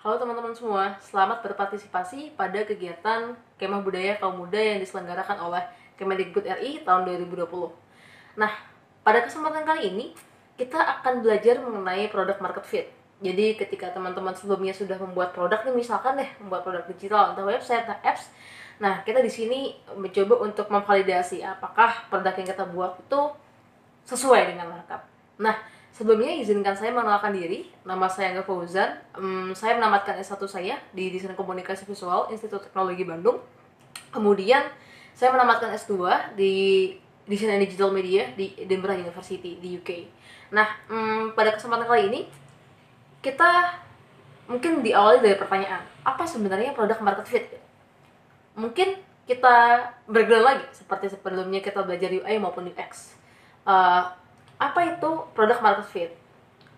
Halo teman-teman semua, selamat berpartisipasi pada kegiatan Kemah Budaya Kaum Muda yang diselenggarakan oleh Kemendikbud RI tahun 2020. Nah, pada kesempatan kali ini, kita akan belajar mengenai product market fit. Jadi ketika teman-teman sebelumnya sudah membuat produk nih, misalkan deh, membuat produk digital, entah website, entah apps, nah kita di sini mencoba untuk memvalidasi apakah produk yang kita buat itu sesuai dengan market. Nah, sebelumnya izinkan saya mengenalkan diri. Nama saya Angga Fauzan. Saya menamatkan S1 saya di Desain Komunikasi Visual Institut Teknologi Bandung. Kemudian saya menamatkan S2 di Desain and Digital Media di Edinburgh University di UK. Nah, pada kesempatan kali ini kita mungkin diawali dari pertanyaan, apa sebenarnya product market fit? Mungkin kita breakdown lagi seperti sebelumnya kita belajar UI maupun UX. Apa itu product market fit?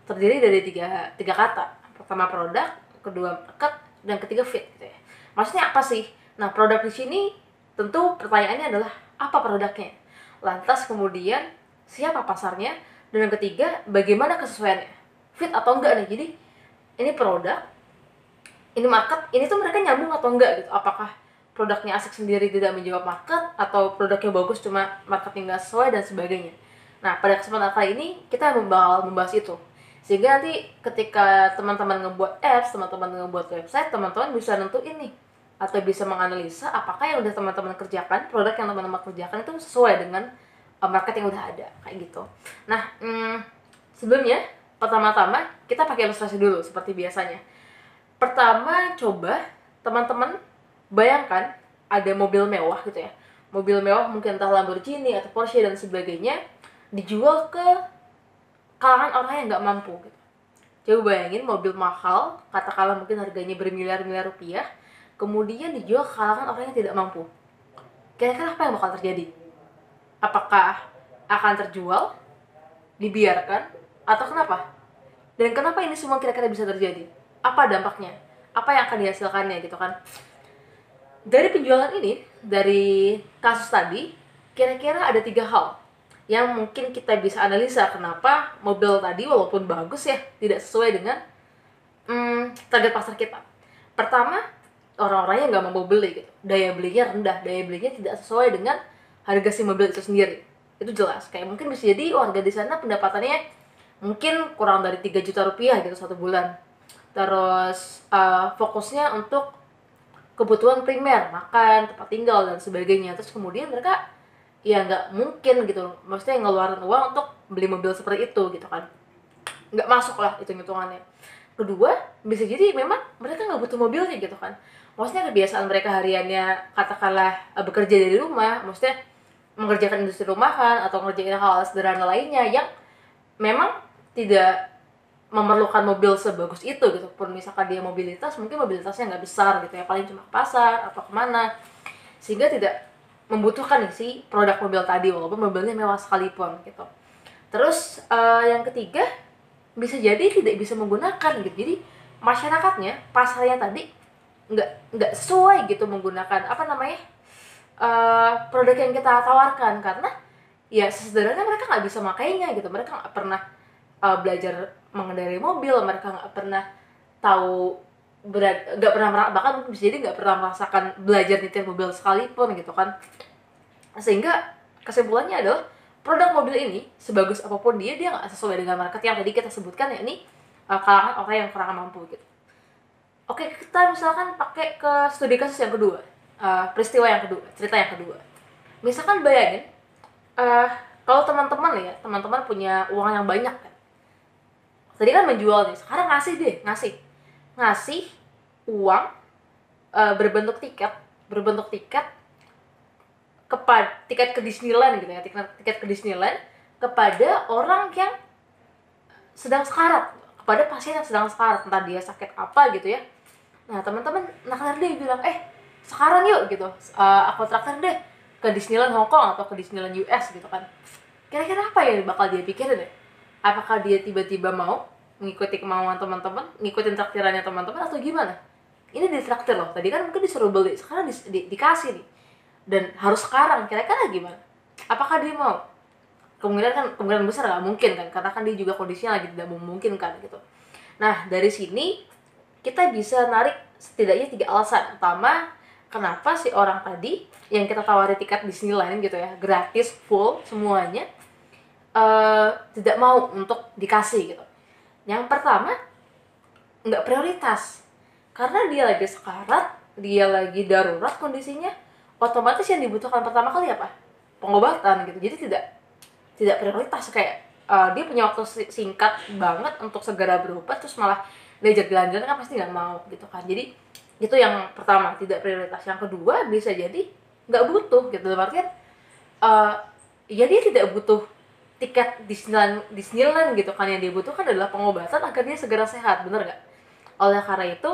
Terdiri dari tiga kata. Pertama produk, kedua market, dan ketiga fit gitu ya. Maksudnya apa sih? Nah, produk di sini tentu pertanyaannya adalah apa produknya? Lantas kemudian siapa pasarnya? Dan yang ketiga, bagaimana kesesuaiannya? Fit atau enggak nih? Jadi ini produk, ini market, ini tuh mereka nyambung atau enggak gitu? Apakah produknya asik sendiri tidak menjawab market, atau produknya bagus cuma marketnya nggak sesuai dan sebagainya. Nah, pada kesempatan kali ini kita membahas itu. Sehingga nanti ketika teman-teman ngebuat apps, teman-teman ngebuat website, teman-teman bisa nentuin nih, atau bisa menganalisa apakah yang udah teman-teman kerjakan, produk yang teman-teman kerjakan itu sesuai dengan market yang udah ada, kayak gitu. Nah, sebelumnya, pertama-tama kita pakai ilustrasi dulu seperti biasanya. Pertama, coba teman-teman bayangkan ada mobil mewah gitu ya. Mobil mewah mungkin entah Lamborghini atau Porsche dan sebagainya, dijual ke kalangan orang yang nggak mampu gitu. Coba bayangin mobil mahal, katakanlah mungkin harganya bermiliar-miliar rupiah, kemudian dijual ke kalangan orang yang tidak mampu. Kira-kira apa yang bakal terjadi? Apakah akan terjual, dibiarkan, atau kenapa? Dan kenapa ini semua kira-kira bisa terjadi? Apa dampaknya? Apa yang akan dihasilkannya gitu kan? Dari penjualan ini, dari kasus tadi, kira-kira ada 3 hal yang mungkin kita bisa analisa kenapa mobil tadi walaupun bagus ya, tidak sesuai dengan target pasar kita. Pertama, orang-orangnya nggak mau beli gitu. Daya belinya rendah, daya belinya tidak sesuai dengan harga si mobil itu sendiri. Itu jelas. Kayak mungkin bisa jadi warga di sana pendapatannya mungkin kurang dari 3 juta rupiah gitu satu bulan. Terus fokusnya untuk kebutuhan primer, makan, tempat tinggal, dan sebagainya. Terus kemudian mereka ya nggak mungkin gitu, maksudnya ngeluarin uang untuk beli mobil seperti itu gitu kan, nggak masuk lah hitung-hitungannya. Kedua, bisa jadi memang mereka nggak butuh mobilnya gitu kan, maksudnya kebiasaan mereka hariannya katakanlah bekerja dari rumah, maksudnya mengerjakan industri rumahan atau ngerjain hal sederhana lainnya yang memang tidak memerlukan mobil sebagus itu gitu. Pun misalkan dia mobilitas, mungkin mobilitasnya nggak besar gitu ya, paling cuma ke pasar atau kemana, sehingga tidak membutuhkan si produk mobil tadi walaupun mobilnya mewah sekalipun gitu. Terus yang ketiga, bisa jadi tidak bisa menggunakan gitu. Jadi masyarakatnya, pasarnya tadi nggak sesuai gitu menggunakan apa namanya produk yang kita tawarkan, karena ya sesederhana mereka nggak bisa makainya gitu. Mereka nggak pernah belajar mengendarai mobil, mereka nggak pernah tahu, nggak pernah, bahkan bisa jadi nggak pernah merasakan belajar nyetir mobil sekalipun gitu kan. Sehingga kesimpulannya adalah produk mobil ini sebagus apapun dia nggak sesuai dengan market yang tadi kita sebutkan, ya ini kalangan orang yang kurang mampu gitu. Oke, kita misalkan pakai ke studi kasus yang kedua, peristiwa yang kedua, cerita yang kedua. Misalkan bayangin kalau teman-teman ya, teman-teman punya uang yang banyak kan. Tadi kan menjual nih, sekarang ngasih uang berbentuk tiket kepada tiket ke Disneyland gitu ya, tiket ke Disneyland kepada orang yang sedang sekarat, kepada pasien yang sedang sekarat, entah dia sakit apa gitu ya. Nah, teman-teman nakal deh bilang, sekarang yuk gitu, aku traktir deh ke Disneyland Hong Kong atau ke Disneyland US gitu kan. Kira-kira apa yang bakal dia pikirin ya? Apakah dia tiba-tiba mau mengikuti kemauan teman-teman, ngikutin traktirannya teman-teman, atau gimana? Ini ditraktir loh, tadi kan mungkin disuruh beli, sekarang dikasih nih, dan harus sekarang. Kira-kira gimana? Apakah dia mau? Kemungkinan besar nggak mungkin kan, karena kan dia juga kondisinya lagi tidak memungkinkan gitu. Nah, dari sini kita bisa narik setidaknya 3 alasan utama kenapa si orang tadi yang kita tawari tiket Disneyland gitu ya, gratis full semuanya, tidak mau untuk dikasih gitu. Yang pertama, nggak prioritas, karena dia lagi sekarat, dia lagi darurat kondisinya, otomatis yang dibutuhkan pertama kali apa? Pengobatan gitu. Jadi tidak prioritas, kayak dia punya waktu singkat banget untuk segera berobat, terus malah diajak jalan-jalan kan pasti nggak mau gitu kan. Jadi itu yang pertama, tidak prioritas. Yang kedua, bisa jadi nggak butuh gitu, dalam artian ya dia tidak butuh tiket Disneyland gitu kan. Yang dia butuhkan adalah pengobatan agar dia segera sehat, bener nggak? Oleh karena itu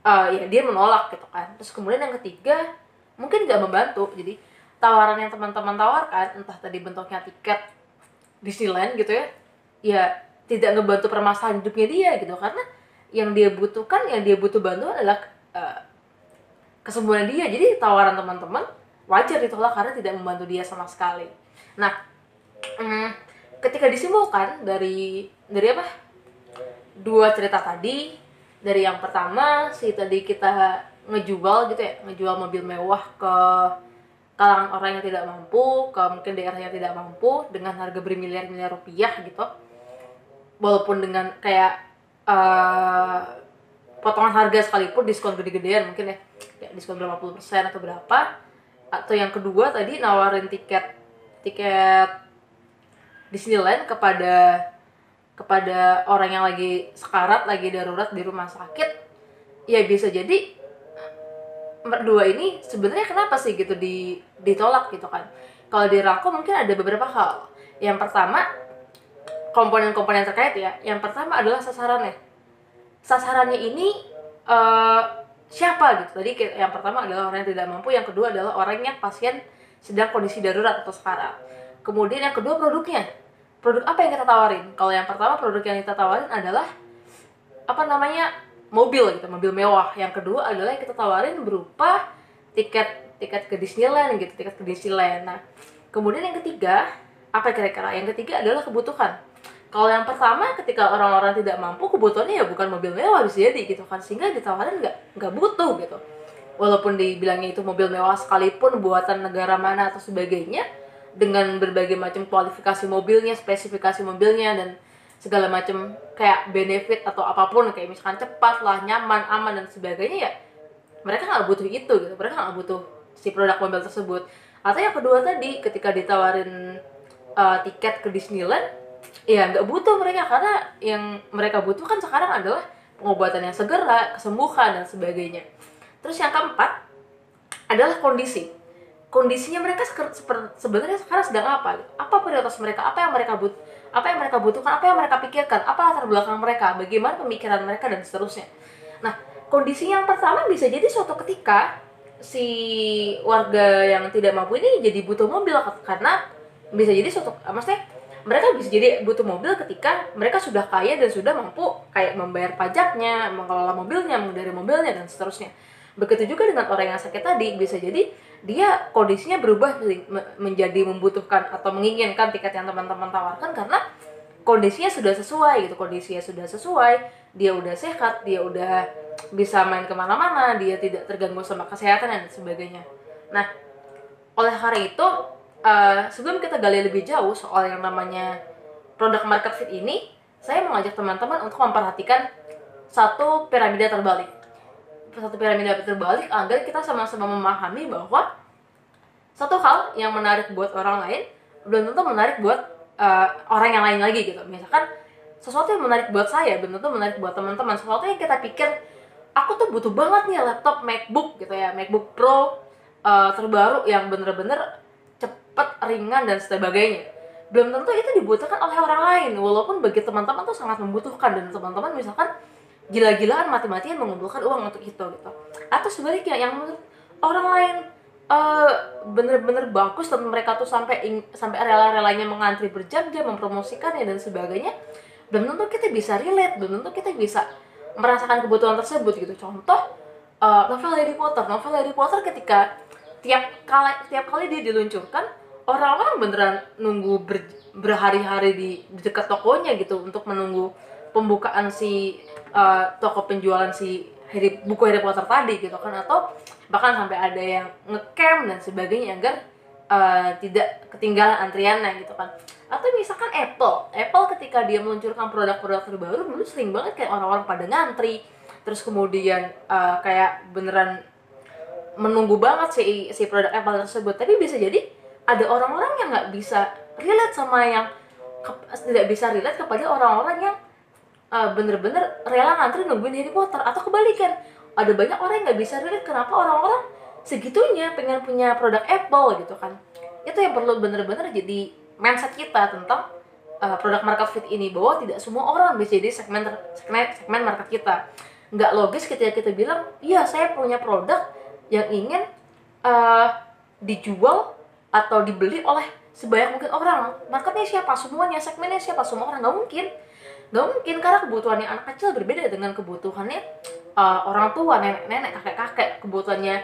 ya dia menolak gitu kan. Terus kemudian yang ketiga, mungkin nggak membantu. Jadi tawaran yang teman-teman tawarkan, entah tadi bentuknya tiket Disneyland gitu ya, ya tidak ngebantu permasalahan hidupnya dia gitu. Karena yang dia butuhkan, yang dia butuh bantuan adalah kesembuhan dia. Jadi tawaran teman-teman wajar ditolak karena tidak membantu dia sama sekali. Nah, ketika disimpulkan dari apa, dua cerita tadi, dari yang pertama si tadi kita ngejual gitu ya, ngejual mobil mewah ke kalangan orang yang tidak mampu, ke mungkin daerah yang tidak mampu dengan harga bermiliar-miliar rupiah gitu, walaupun dengan kayak potongan harga sekalipun, diskon gede-gedean mungkin ya diskon berapa puluh persen atau berapa. Atau yang kedua tadi nawarin tiket Disneyland kepada orang yang lagi sekarat, lagi darurat di rumah sakit. Ya bisa jadi berdua ini sebenarnya kenapa sih gitu ditolak gitu kan. Kalau dirangkum mungkin ada beberapa hal. Yang pertama, komponen-komponen terkait ya. Yang pertama adalah sasarannya ini siapa gitu. Tadi yang pertama adalah orang yang tidak mampu, yang kedua adalah orang yang pasien sedang kondisi darurat atau sekarat. Kemudian yang kedua, produk apa yang kita tawarin. Kalau yang pertama, produk yang kita tawarin adalah mobil gitu, mobil mewah. Yang kedua adalah yang kita tawarin berupa tiket ke Disneyland gitu, tiket ke Disneyland. Nah, kemudian yang ketiga, apa kira-kira? Yang ketiga adalah kebutuhan. Kalau yang pertama, ketika orang-orang tidak mampu, kebutuhannya ya bukan mobil mewah bisa jadi gitu kan, sehingga ditawarin nggak butuh gitu. Walaupun dibilangnya itu mobil mewah sekalipun, buatan negara mana atau sebagainya, dengan berbagai macam kualifikasi mobilnya, spesifikasi mobilnya, dan segala macam kayak benefit atau apapun, kayak misalkan cepat lah, nyaman, aman, dan sebagainya, ya mereka nggak butuh itu gitu, mereka nggak butuh si produk mobil tersebut. Atau yang kedua tadi, ketika ditawarin tiket ke Disneyland, ya nggak butuh mereka, karena yang mereka butuhkan sekarang adalah pengobatan yang segera, kesembuhan, dan sebagainya. Terus yang keempat adalah kondisinya mereka sebenarnya sekarang sedang apa? Apa prioritas mereka? Apa yang mereka butuhkan? Apa yang mereka pikirkan? Apa latar belakang mereka? Bagaimana pemikiran mereka, dan seterusnya. Nah, kondisi yang pertama bisa jadi suatu ketika si warga yang tidak mampu ini jadi butuh mobil, karena bisa jadi maksudnya mereka bisa jadi butuh mobil ketika mereka sudah kaya dan sudah mampu kayak membayar pajaknya, mengelola mobilnya, mengendarai mobilnya, dan seterusnya. Begitu juga dengan orang yang sakit tadi, bisa jadi dia kondisinya berubah menjadi membutuhkan atau menginginkan tiket yang teman-teman tawarkan karena kondisinya sudah sesuai gitu, dia udah sehat, dia udah bisa main kemana-mana, dia tidak terganggu sama kesehatan dan sebagainya. Nah, oleh karena itu, sebelum kita gali lebih jauh soal yang namanya product market fit ini, saya mengajak teman-teman untuk memperhatikan satu piramida terbalik agar kita sama-sama memahami bahwa satu hal yang menarik buat orang lain belum tentu menarik buat orang yang lain lagi gitu. Misalkan sesuatu yang menarik buat saya belum tentu menarik buat teman-teman. Sesuatu yang kita pikir, aku tuh butuh banget nih laptop MacBook gitu ya, MacBook Pro terbaru yang bener-bener cepet, ringan, dan sebagainya, belum tentu itu dibutuhkan oleh orang lain, walaupun bagi teman-teman tuh sangat membutuhkan, dan teman-teman misalkan gila-gilaan mati-matian mengumpulkan uang untuk itu gitu. Atau sebaliknya, yang menurut orang lain bener-bener bagus dan mereka tuh sampai rela-relanya mengantri berjam-jam mempromosikannya dan sebagainya, belum tentu kita bisa relate, belum tentu kita bisa merasakan kebutuhan tersebut gitu. Contoh novel Harry Potter ketika tiap kali dia diluncurkan, orang-orang beneran nunggu berhari-hari di dekat tokonya gitu untuk menunggu pembukaan si toko penjualan buku Harry Potter tadi gitu kan, atau bahkan sampai ada yang ngecamp dan sebagainya agar tidak ketinggalan antriannya gitu kan. Atau misalkan Apple ketika dia meluncurkan produk-produk terbaru dulu sering banget kayak orang-orang pada ngantri, terus kemudian kayak beneran menunggu banget si produk Apple tersebut. Tapi bisa jadi ada orang-orang yang nggak bisa relate sama tidak bisa relate kepada orang-orang yang bener-bener rela ngantri nungguin Harry Potter. Atau kebalikan, ada banyak orang yang nggak bisa relate kenapa orang-orang segitunya pengen punya produk Apple gitu kan. Itu yang perlu bener-bener jadi mindset kita tentang produk market fit ini, bahwa tidak semua orang bisa jadi segmen market kita. Nggak logis ketika kita bilang, iya saya punya produk yang ingin dijual atau dibeli oleh sebanyak mungkin orang. Marketnya siapa? Semuanya. Segmennya siapa? Semua orang. Nggak mungkin, karena kebutuhannya anak kecil berbeda dengan kebutuhannya orang tua, nenek-nenek, kakek-kakek. Kebutuhannya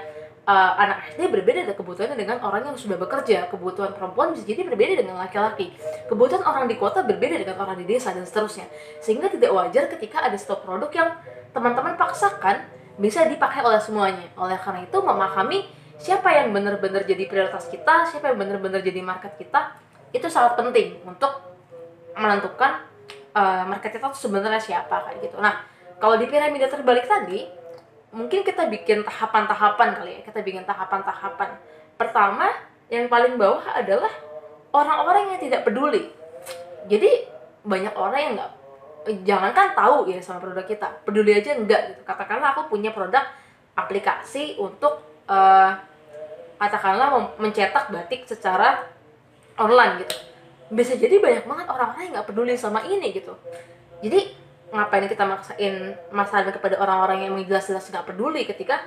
anak SD berbeda dengan kebutuhannya dengan orang yang sudah bekerja. Kebutuhan perempuan bisa jadi berbeda dengan laki-laki. Kebutuhan orang di kota berbeda dengan orang di desa, dan seterusnya. Sehingga tidak wajar ketika ada satu produk yang teman-teman paksakan bisa dipakai oleh semuanya. Oleh karena itu, memahami siapa yang benar-benar jadi prioritas kita, siapa yang benar-benar jadi market kita, itu sangat penting untuk menentukan market kita tuh sebenarnya siapa, kayak gitu. Nah, kalau di piramida terbalik tadi, mungkin kita bikin tahapan-tahapan kali ya. Kita bikin tahapan-tahapan. Pertama, yang paling bawah adalah orang-orang yang tidak peduli. Jadi banyak orang yang nggak, jangankan tahu ya sama produk kita, peduli aja enggak gitu. Katakanlah aku punya produk aplikasi untuk katakanlah mencetak batik secara online gitu. Bisa jadi banyak banget orang-orang yang nggak peduli sama ini gitu. Jadi ngapain kita maksain masalah kepada orang-orang yang jelas-jelas nggak peduli ketika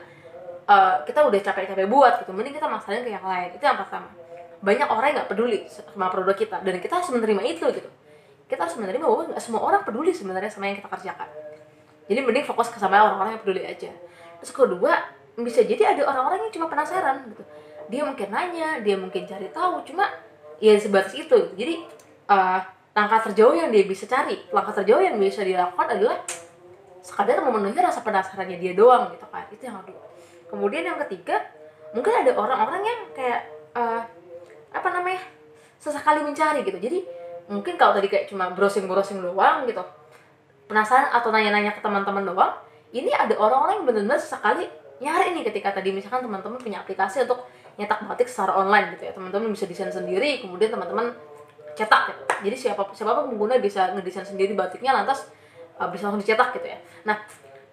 kita udah capek-capek buat gitu. Mending kita masalahnya ke yang lain. Itu yang pertama. Banyak orang yang nggak peduli sama produk kita, dan kita harus menerima itu gitu. Kita harus menerima bahwa nggak semua orang peduli sebenarnya sama yang kita kerjakan. Jadi mending fokus ke sama orang-orang yang peduli aja. Terus kedua, bisa jadi ada orang-orang yang cuma penasaran gitu. Dia mungkin nanya, dia mungkin cari tahu, cuma ya sebatas itu. Jadi langkah terjauh yang dia bisa cari, langkah terjauh yang bisa dilakukan adalah sekadar memenuhi rasa penasarannya dia doang gitu kan. Itu yang kedua. Kemudian yang ketiga, mungkin ada orang-orang yang kayak sesekali mencari gitu. Jadi mungkin kalau tadi kayak cuma browsing doang gitu, penasaran atau nanya-nanya ke teman-teman doang, ini ada orang-orang yang benar-benar sesekali nyari nih. Ketika tadi misalkan teman-teman punya aplikasi untuk nyetak batik secara online gitu ya, teman-teman bisa desain sendiri, kemudian teman-teman cetak gitu. Jadi siapa pengguna bisa ngedesain sendiri batiknya, lantas bisa langsung dicetak gitu ya. Nah,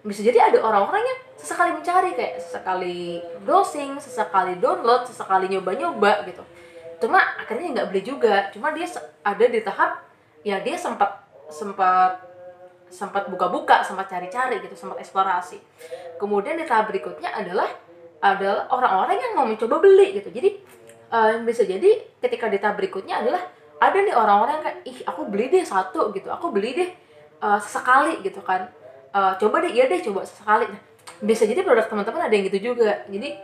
bisa jadi ada orang-orang yang sesekali mencari, kayak sesekali browsing, sesekali download, sesekali nyoba-nyoba gitu. Cuma akhirnya nggak beli juga. Cuma dia ada di tahap ya dia sempat buka-buka, sempat cari-cari gitu, sempat eksplorasi. Kemudian di tahap berikutnya adalah orang-orang yang mau mencoba beli gitu. Jadi bisa jadi ketika di tahap berikutnya adalah ada nih orang-orang yang kayak, ih aku beli deh satu gitu, aku beli deh sesekali gitu kan, coba deh, iya deh coba sesekali. Nah, bisa jadi produk teman-teman ada yang gitu juga. Jadi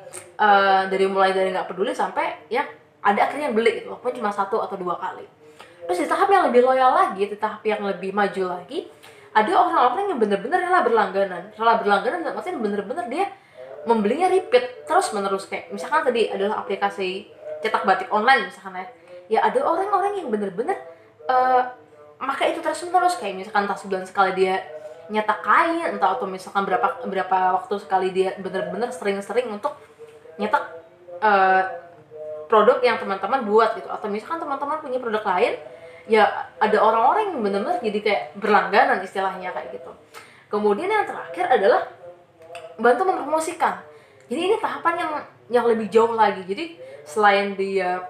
mulai dari nggak peduli sampai ya ada akhirnya yang beli gitu, walaupun cuma 1 atau 2 kali. Terus di tahap yang lebih loyal lagi, di tahap yang lebih maju lagi, ada orang-orang yang benar-benar rela berlangganan maksudnya benar-benar dia membelinya repeat terus menerus. Kayak misalkan tadi adalah aplikasi cetak batik online misalkan ya ada orang-orang yang benar-benar pakai itu terus menerus. Kayak misalkan entah sebulan sekali dia nyetak kain, entah atau misalkan berapa waktu sekali dia benar-benar sering-sering untuk nyetak produk yang teman-teman buat gitu. Atau misalkan teman-teman punya produk lain, ya ada orang-orang yang benar-benar jadi kayak berlangganan istilahnya kayak gitu. Kemudian yang terakhir adalah bantu mempromosikan. Jadi ini tahapan yang lebih jauh lagi. Jadi selain dia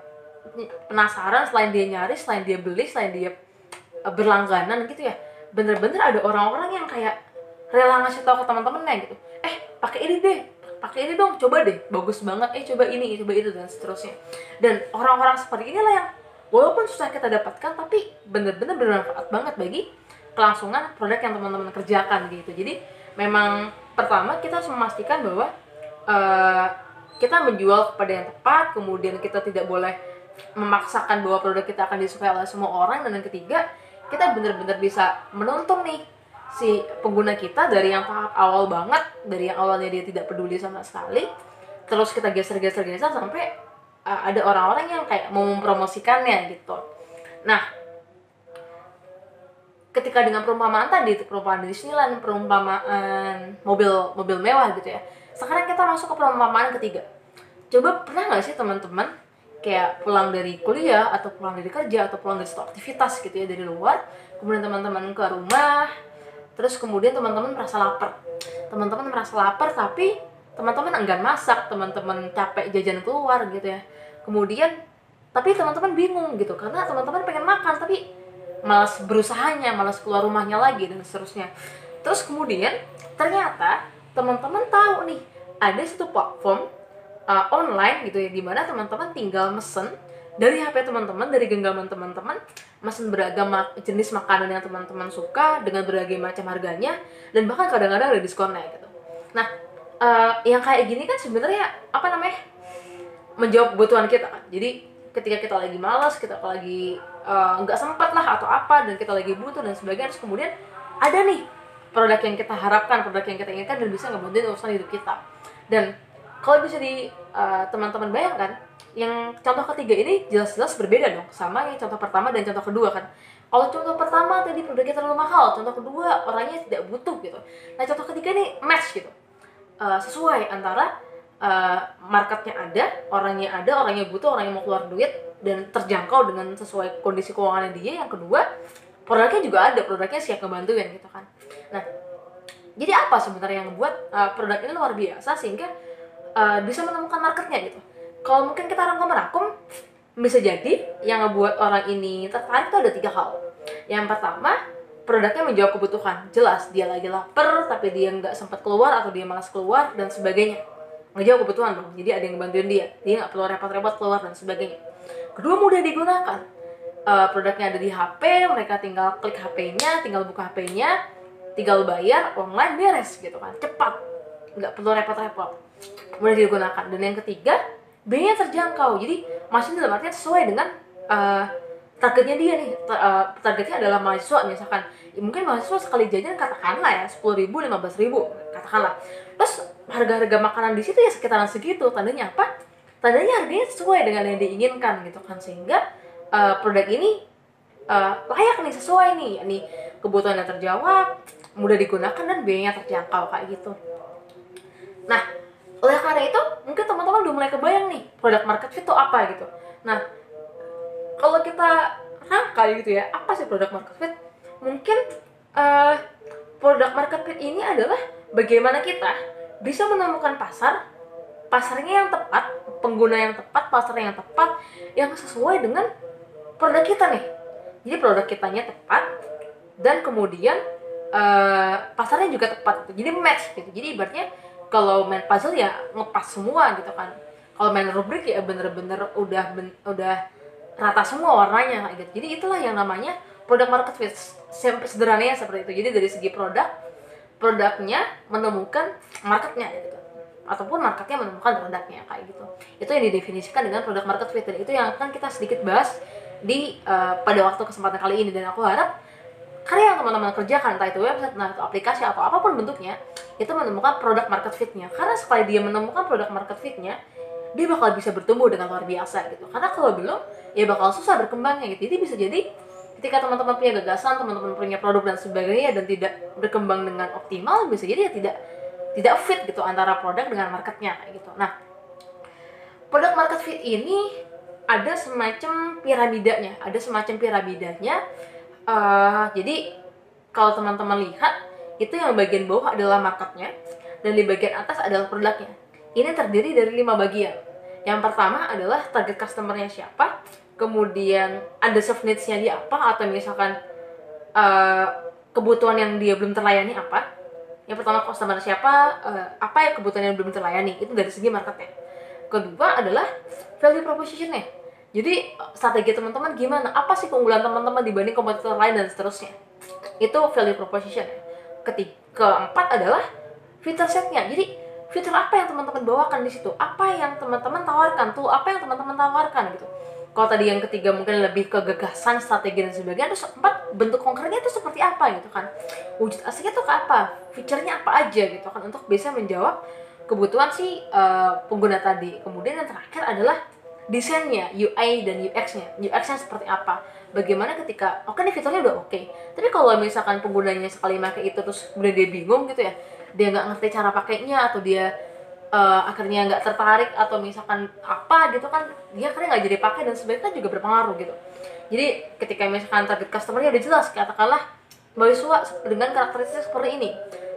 penasaran, selain dia nyari, selain dia beli, selain dia berlangganan gitu ya, bener-bener ada orang-orang yang kayak rela ngasih tahu ke teman-temannya gitu, pakai ini deh, pakai ini dong, coba deh, bagus banget, coba ini, coba itu, dan seterusnya. Dan orang-orang seperti inilah yang walaupun susah kita dapatkan, tapi bener-bener bermanfaat banget bagi kelangsungan produk yang teman-teman kerjakan gitu. Jadi memang pertama kita harus memastikan bahwa kita menjual kepada yang tepat, kemudian kita tidak boleh memaksakan bahwa produk kita akan disukai oleh semua orang, dan yang ketiga kita benar-benar bisa menonton nih si pengguna kita dari yang tahap awal banget, dari yang awalnya dia tidak peduli sama sekali, terus kita geser sampai ada orang-orang yang kayak mau mempromosikannya gitu. Nah, ketika dengan perumpamaan tadi, perumpamaan Disneyland, perumpamaan mobil mewah gitu ya, sekarang kita masuk ke perumpamaan ketiga. Coba pernah nggak sih teman-teman kayak pulang dari kuliah atau pulang dari kerja atau pulang dari suatu aktivitas gitu ya dari luar, kemudian teman-teman ke rumah, terus kemudian teman-teman merasa lapar tapi teman-teman enggan masak, teman-teman capek jajan keluar gitu ya, kemudian tapi teman-teman bingung gitu karena teman-teman pengen makan tapi malas berusahanya, malas keluar rumahnya lagi dan seterusnya. Terus kemudian ternyata teman-teman tahu nih ada satu platform online gitu ya, dimana teman-teman tinggal mesen dari HP teman-teman, dari genggaman teman-teman, mesen beragam jenis makanan yang teman-teman suka dengan berbagai macam harganya, dan bahkan kadang-kadang ada diskonnya gitu. Nah, yang kayak gini kan sebenarnya menjawab kebutuhan kita kan. Jadi ketika kita lagi malas, kita lagi nggak sempat lah atau apa, dan kita lagi butuh dan sebagainya, terus kemudian ada nih produk yang kita harapkan, produk yang kita inginkan dan bisa ngebantuin urusan hidup kita. Dan kalau bisa teman-teman bayangkan, yang contoh ketiga ini jelas-jelas berbeda dong sama yang contoh pertama dan contoh kedua kan. Kalau contoh pertama tadi produknya terlalu mahal, contoh kedua orangnya tidak butuh gitu. Nah, contoh ketiga ini match gitu, sesuai antara marketnya ada, orangnya butuh, orangnya mau keluar duit, dan terjangkau dengan sesuai kondisi keuangannya dia. Yang kedua, produknya juga ada, produknya siap ngebantuin gitu kan. Nah, jadi apa sebenarnya yang membuat produk ini luar biasa sehingga bisa menemukan marketnya gitu? Kalau mungkin kita rangkum, bisa jadi yang ngebuat orang ini tertarik itu ada 3 hal. Yang pertama, produknya menjawab kebutuhan. Jelas dia lagi lapar tapi dia nggak sempat keluar atau dia malas keluar dan sebagainya. Ngejawab kebutuhan dong, jadi ada yang ngebantuin dia nggak perlu repot-repot keluar dan sebagainya. Kedua, mudah digunakan, produknya ada di HP, mereka tinggal klik HP-nya, tinggal buka HP-nya, tinggal bayar online, beres gitu kan, cepat, nggak perlu repot-repot, mudah digunakan. Dan yang ketiga, biayanya terjangkau, jadi masih dalam artinya sesuai dengan targetnya dia nih. Targetnya adalah mahasiswa misalkan, mungkin mahasiswa sekali jajan katakanlah ya 10.000, 15.000 katakanlah, terus harga-harga makanan di situ ya sekitaran segitu. Tandanya apa? Tandanya harganya sesuai dengan yang diinginkan gitu kan, sehingga produk ini layak nih, sesuai nih, kebutuhannya terjawab, mudah digunakan dan biayanya terjangkau kayak gitu. Nah, oleh karena itu mungkin teman-teman udah mulai kebayang nih produk market fit itu apa gitu. Nah, kalau kita rangkai gitu ya, apa sih produk market fit? Mungkin produk market fit ini adalah bagaimana kita bisa menemukan pasarnya yang tepat, pengguna yang tepat, pasar yang tepat, yang sesuai dengan produk kita nih. Jadi produk kitanya tepat dan kemudian pasarnya juga tepat gitu. Jadi match gitu. Jadi ibaratnya kalau main puzzle ya ngepas semua gitu kan. Kalau main rubrik ya bener-bener udah rata semua warnanya kayak gitu. Jadi itulah yang namanya produk market fit. Sederhananya seperti itu. Jadi dari segi produknya menemukan marketnya gitu, ataupun marketnya menemukan produknya kayak gitu. Itu yang didefinisikan dengan produk market fit, dan itu yang akan kita sedikit bahas di pada waktu kesempatan kali ini. Dan aku harap karya yang teman-teman kerjakan, entah itu website, entah itu aplikasi atau apapun bentuknya, itu menemukan produk market fit-nya. Karena sekali dia menemukan produk market fit-nya, dia bakal bisa bertumbuh dengan luar biasa gitu. Karena kalau belum, ya bakal susah berkembangnya gitu. Jadi bisa jadi ketika teman-teman punya gagasan, teman-teman punya produk dan sebagainya dan tidak berkembang dengan optimal, bisa jadi ya tidak fit gitu antara produk dengan marketnya kayak gitu. Nah, produk market fit ini ada semacam piramidanya, jadi kalau teman-teman lihat, itu yang bagian bawah adalah marketnya dan di bagian atas adalah produknya. Ini terdiri dari 5 bagian. Yang pertama adalah target customer-nya siapa, kemudian ada soft needs-nya dia apa, atau misalkan kebutuhan yang dia belum terlayani apa. Yang pertama customer siapa, apa ya kebutuhan yang belum terlayani, itu dari segi marketnya. Kedua adalah value proposition-nya. Jadi strategi teman-teman gimana, apa sih keunggulan teman-teman dibanding kompetitor lain dan seterusnya. Itu value proposition. Keempat adalah feature set-nya. Jadi fitur apa yang teman-teman bawakan di situ, apa yang teman-teman tawarkan, tuh apa yang teman-teman tawarkan gitu. Kalau tadi yang ketiga mungkin lebih ke gagasan, strategi dan sebagainya. Terus keempat, bentuk konkretnya itu seperti apa gitu kan, wujud aslinya tuh kayak apa, fiturnya apa aja gitu kan, untuk bisa menjawab kebutuhan si pengguna tadi. Kemudian yang terakhir adalah desainnya, UI dan UX-nya. UX-nya seperti apa, bagaimana ketika oke nih fiturnya udah oke, tapi kalau misalkan penggunanya sekali pakai itu terus kemudian dia bingung gitu ya, dia nggak ngerti cara pakainya, atau dia akhirnya nggak tertarik, atau misalkan apa gitu kan, dia akhirnya nggak jadi pakai dan sebagainya, juga berpengaruh gitu. Jadi ketika misalkan target customer-nya udah jelas, katakanlah mahasiswa dengan karakteristik seperti ini,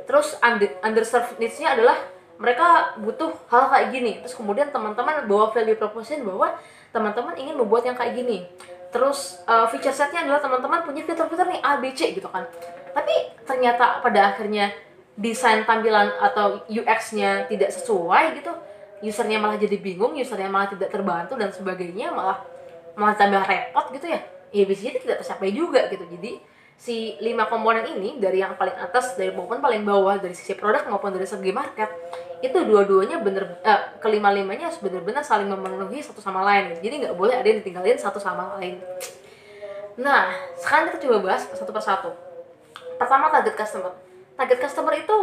terus underserved needs-nya adalah mereka butuh hal kayak gini, terus kemudian teman-teman bawa value proposition bahwa teman-teman ingin membuat yang kayak gini, terus feature setnya adalah teman-teman punya fitur-fitur nih A, B, C gitu kan, tapi ternyata pada akhirnya desain tampilan atau UX-nya tidak sesuai gitu, usernya malah jadi bingung, usernya malah tidak terbantu dan sebagainya, malah tambah repot gitu ya, ya bisa jadi tidak tercapai juga gitu. Jadi si 5 komponen ini, dari yang paling atas dari maupun paling bawah, dari sisi produk maupun dari segi market, itu dua-duanya kelima-limanya harus benar-benar saling memenuhi satu sama lain gitu. Jadi nggak boleh ada yang ditinggalin satu sama lain. Nah, sekarang kita coba bahas satu persatu. Pertama, target customer. Target customer itu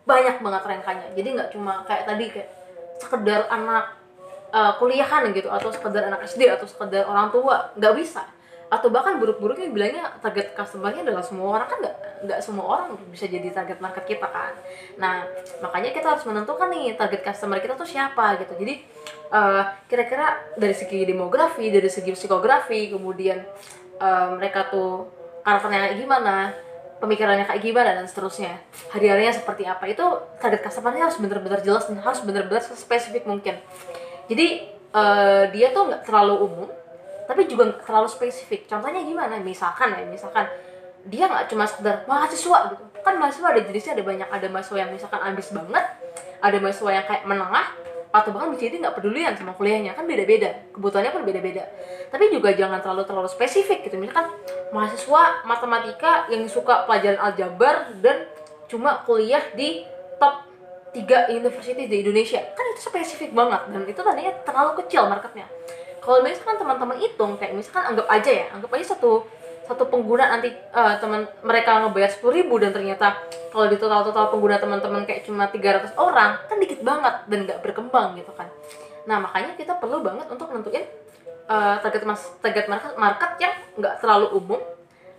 banyak banget rangkanya. Jadi nggak cuma kayak tadi, kayak sekedar anak kuliahan gitu, atau sekedar anak SD, atau sekedar orang tua, nggak bisa. Atau bahkan buruk-buruknya bilangnya target customernya adalah semua orang, kan nggak semua orang bisa jadi target market kita kan. Nah, makanya kita harus menentukan nih target customer kita tuh siapa gitu. Jadi kira-kira dari segi demografi, dari segi psikografi, kemudian mereka tuh karakternya kayak gimana, pemikirannya kayak gimana, dan seterusnya, hari-harinya seperti apa, itu target customernya harus benar-benar jelas dan harus benar-benar spesifik mungkin. Jadi dia tuh nggak terlalu umum, tapi juga nggak terlalu spesifik. Contohnya gimana? Misalkan dia nggak cuma sekedar mahasiswa gitu. Kan mahasiswa ada jenisnya, ada banyak. Ada mahasiswa yang misalkan ambis banget, ada mahasiswa yang kayak menengah, atau bahkan bisa jadi nggak pedulian sama kuliahnya. Kan beda-beda, kebutuhannya pun beda-beda. Tapi juga jangan terlalu spesifik gitu. Misalkan mahasiswa matematika yang suka pelajaran aljabar dan cuma kuliah di top 3 university di Indonesia, kan itu spesifik banget, dan itu tadinya terlalu kecil marketnya. Kalau misalkan teman-teman hitung, kayak misalkan anggap aja satu pengguna nanti teman mereka ngebayar 10.000, dan ternyata kalau di total pengguna teman-teman kayak cuma 300 orang, kan dikit banget dan nggak berkembang gitu kan. Nah, makanya kita perlu banget untuk nentuin target market yang nggak terlalu umum,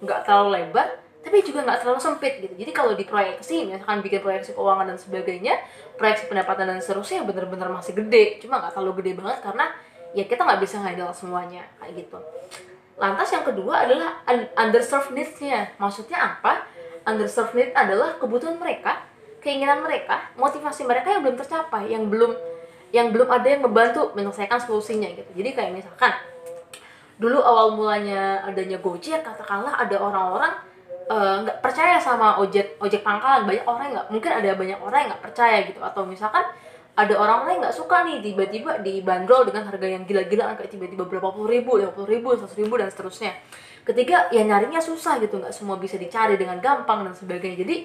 nggak terlalu lebar, tapi juga nggak terlalu sempit gitu. Jadi kalau diproyeksi, misalkan bikin proyeksi keuangan dan sebagainya, proyeksi pendapatan dan seterusnya, bener-bener masih gede, cuma nggak terlalu gede banget karena ya kita nggak bisa handle semuanya kayak gitu. Lantas yang kedua adalah underserved needs-nya. Maksudnya apa? Underserved need adalah kebutuhan mereka, keinginan mereka, motivasi mereka yang belum tercapai, yang belum ada yang membantu menyelesaikan solusinya gitu. Jadi kayak misalkan dulu awal mulanya adanya Gojek, katakanlah ada orang-orang nggak percaya sama ojek pangkalan, mungkin ada banyak orang yang nggak percaya gitu, atau misalkan ada orang-orang yang nggak suka nih tiba-tiba dibanderol dengan harga yang gila-gilaan, kayak tiba-tiba berapa puluh ribu, 50.000, 100.000 dan seterusnya. Ketiga, ya nyarinya susah gitu, nggak semua bisa dicari dengan gampang dan sebagainya. Jadi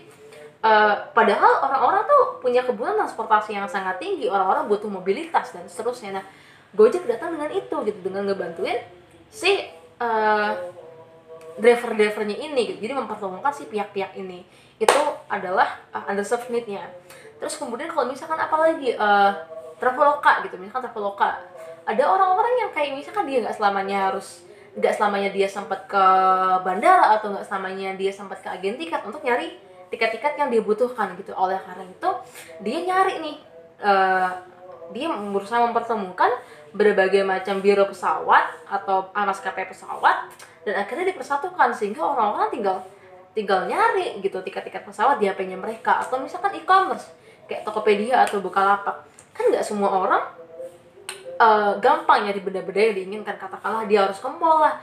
padahal orang-orang tuh punya kebutuhan transportasi yang sangat tinggi, orang-orang butuh mobilitas dan seterusnya. Nah, Gojek datang dengan itu gitu, dengan ngebantuin si driver-drivernya ini gitu. Jadi mempertemukan si pihak-pihak ini, itu adalah underserved need-nya. Terus kemudian kalau misalkan apalagi Traveloka gitu, misalkan Traveloka, ada orang-orang yang kayak misalkan dia nggak selamanya dia sempat ke bandara, atau nggak selamanya dia sempat ke agen tiket untuk nyari tiket-tiket yang dia butuhkan gitu. Oleh karena itu dia nyari nih, dia berusaha mempertemukan berbagai macam biro pesawat atau maskapai pesawat, dan akhirnya dipersatukan sehingga orang-orang tinggal nyari gitu tiket-tiket pesawat di HP-nya mereka. Atau misalkan e-commerce kayak Tokopedia atau Bukalapak, kan nggak semua orang gampang nyari benda-benda yang diinginkan. Katakanlah dia harus ke mall lah,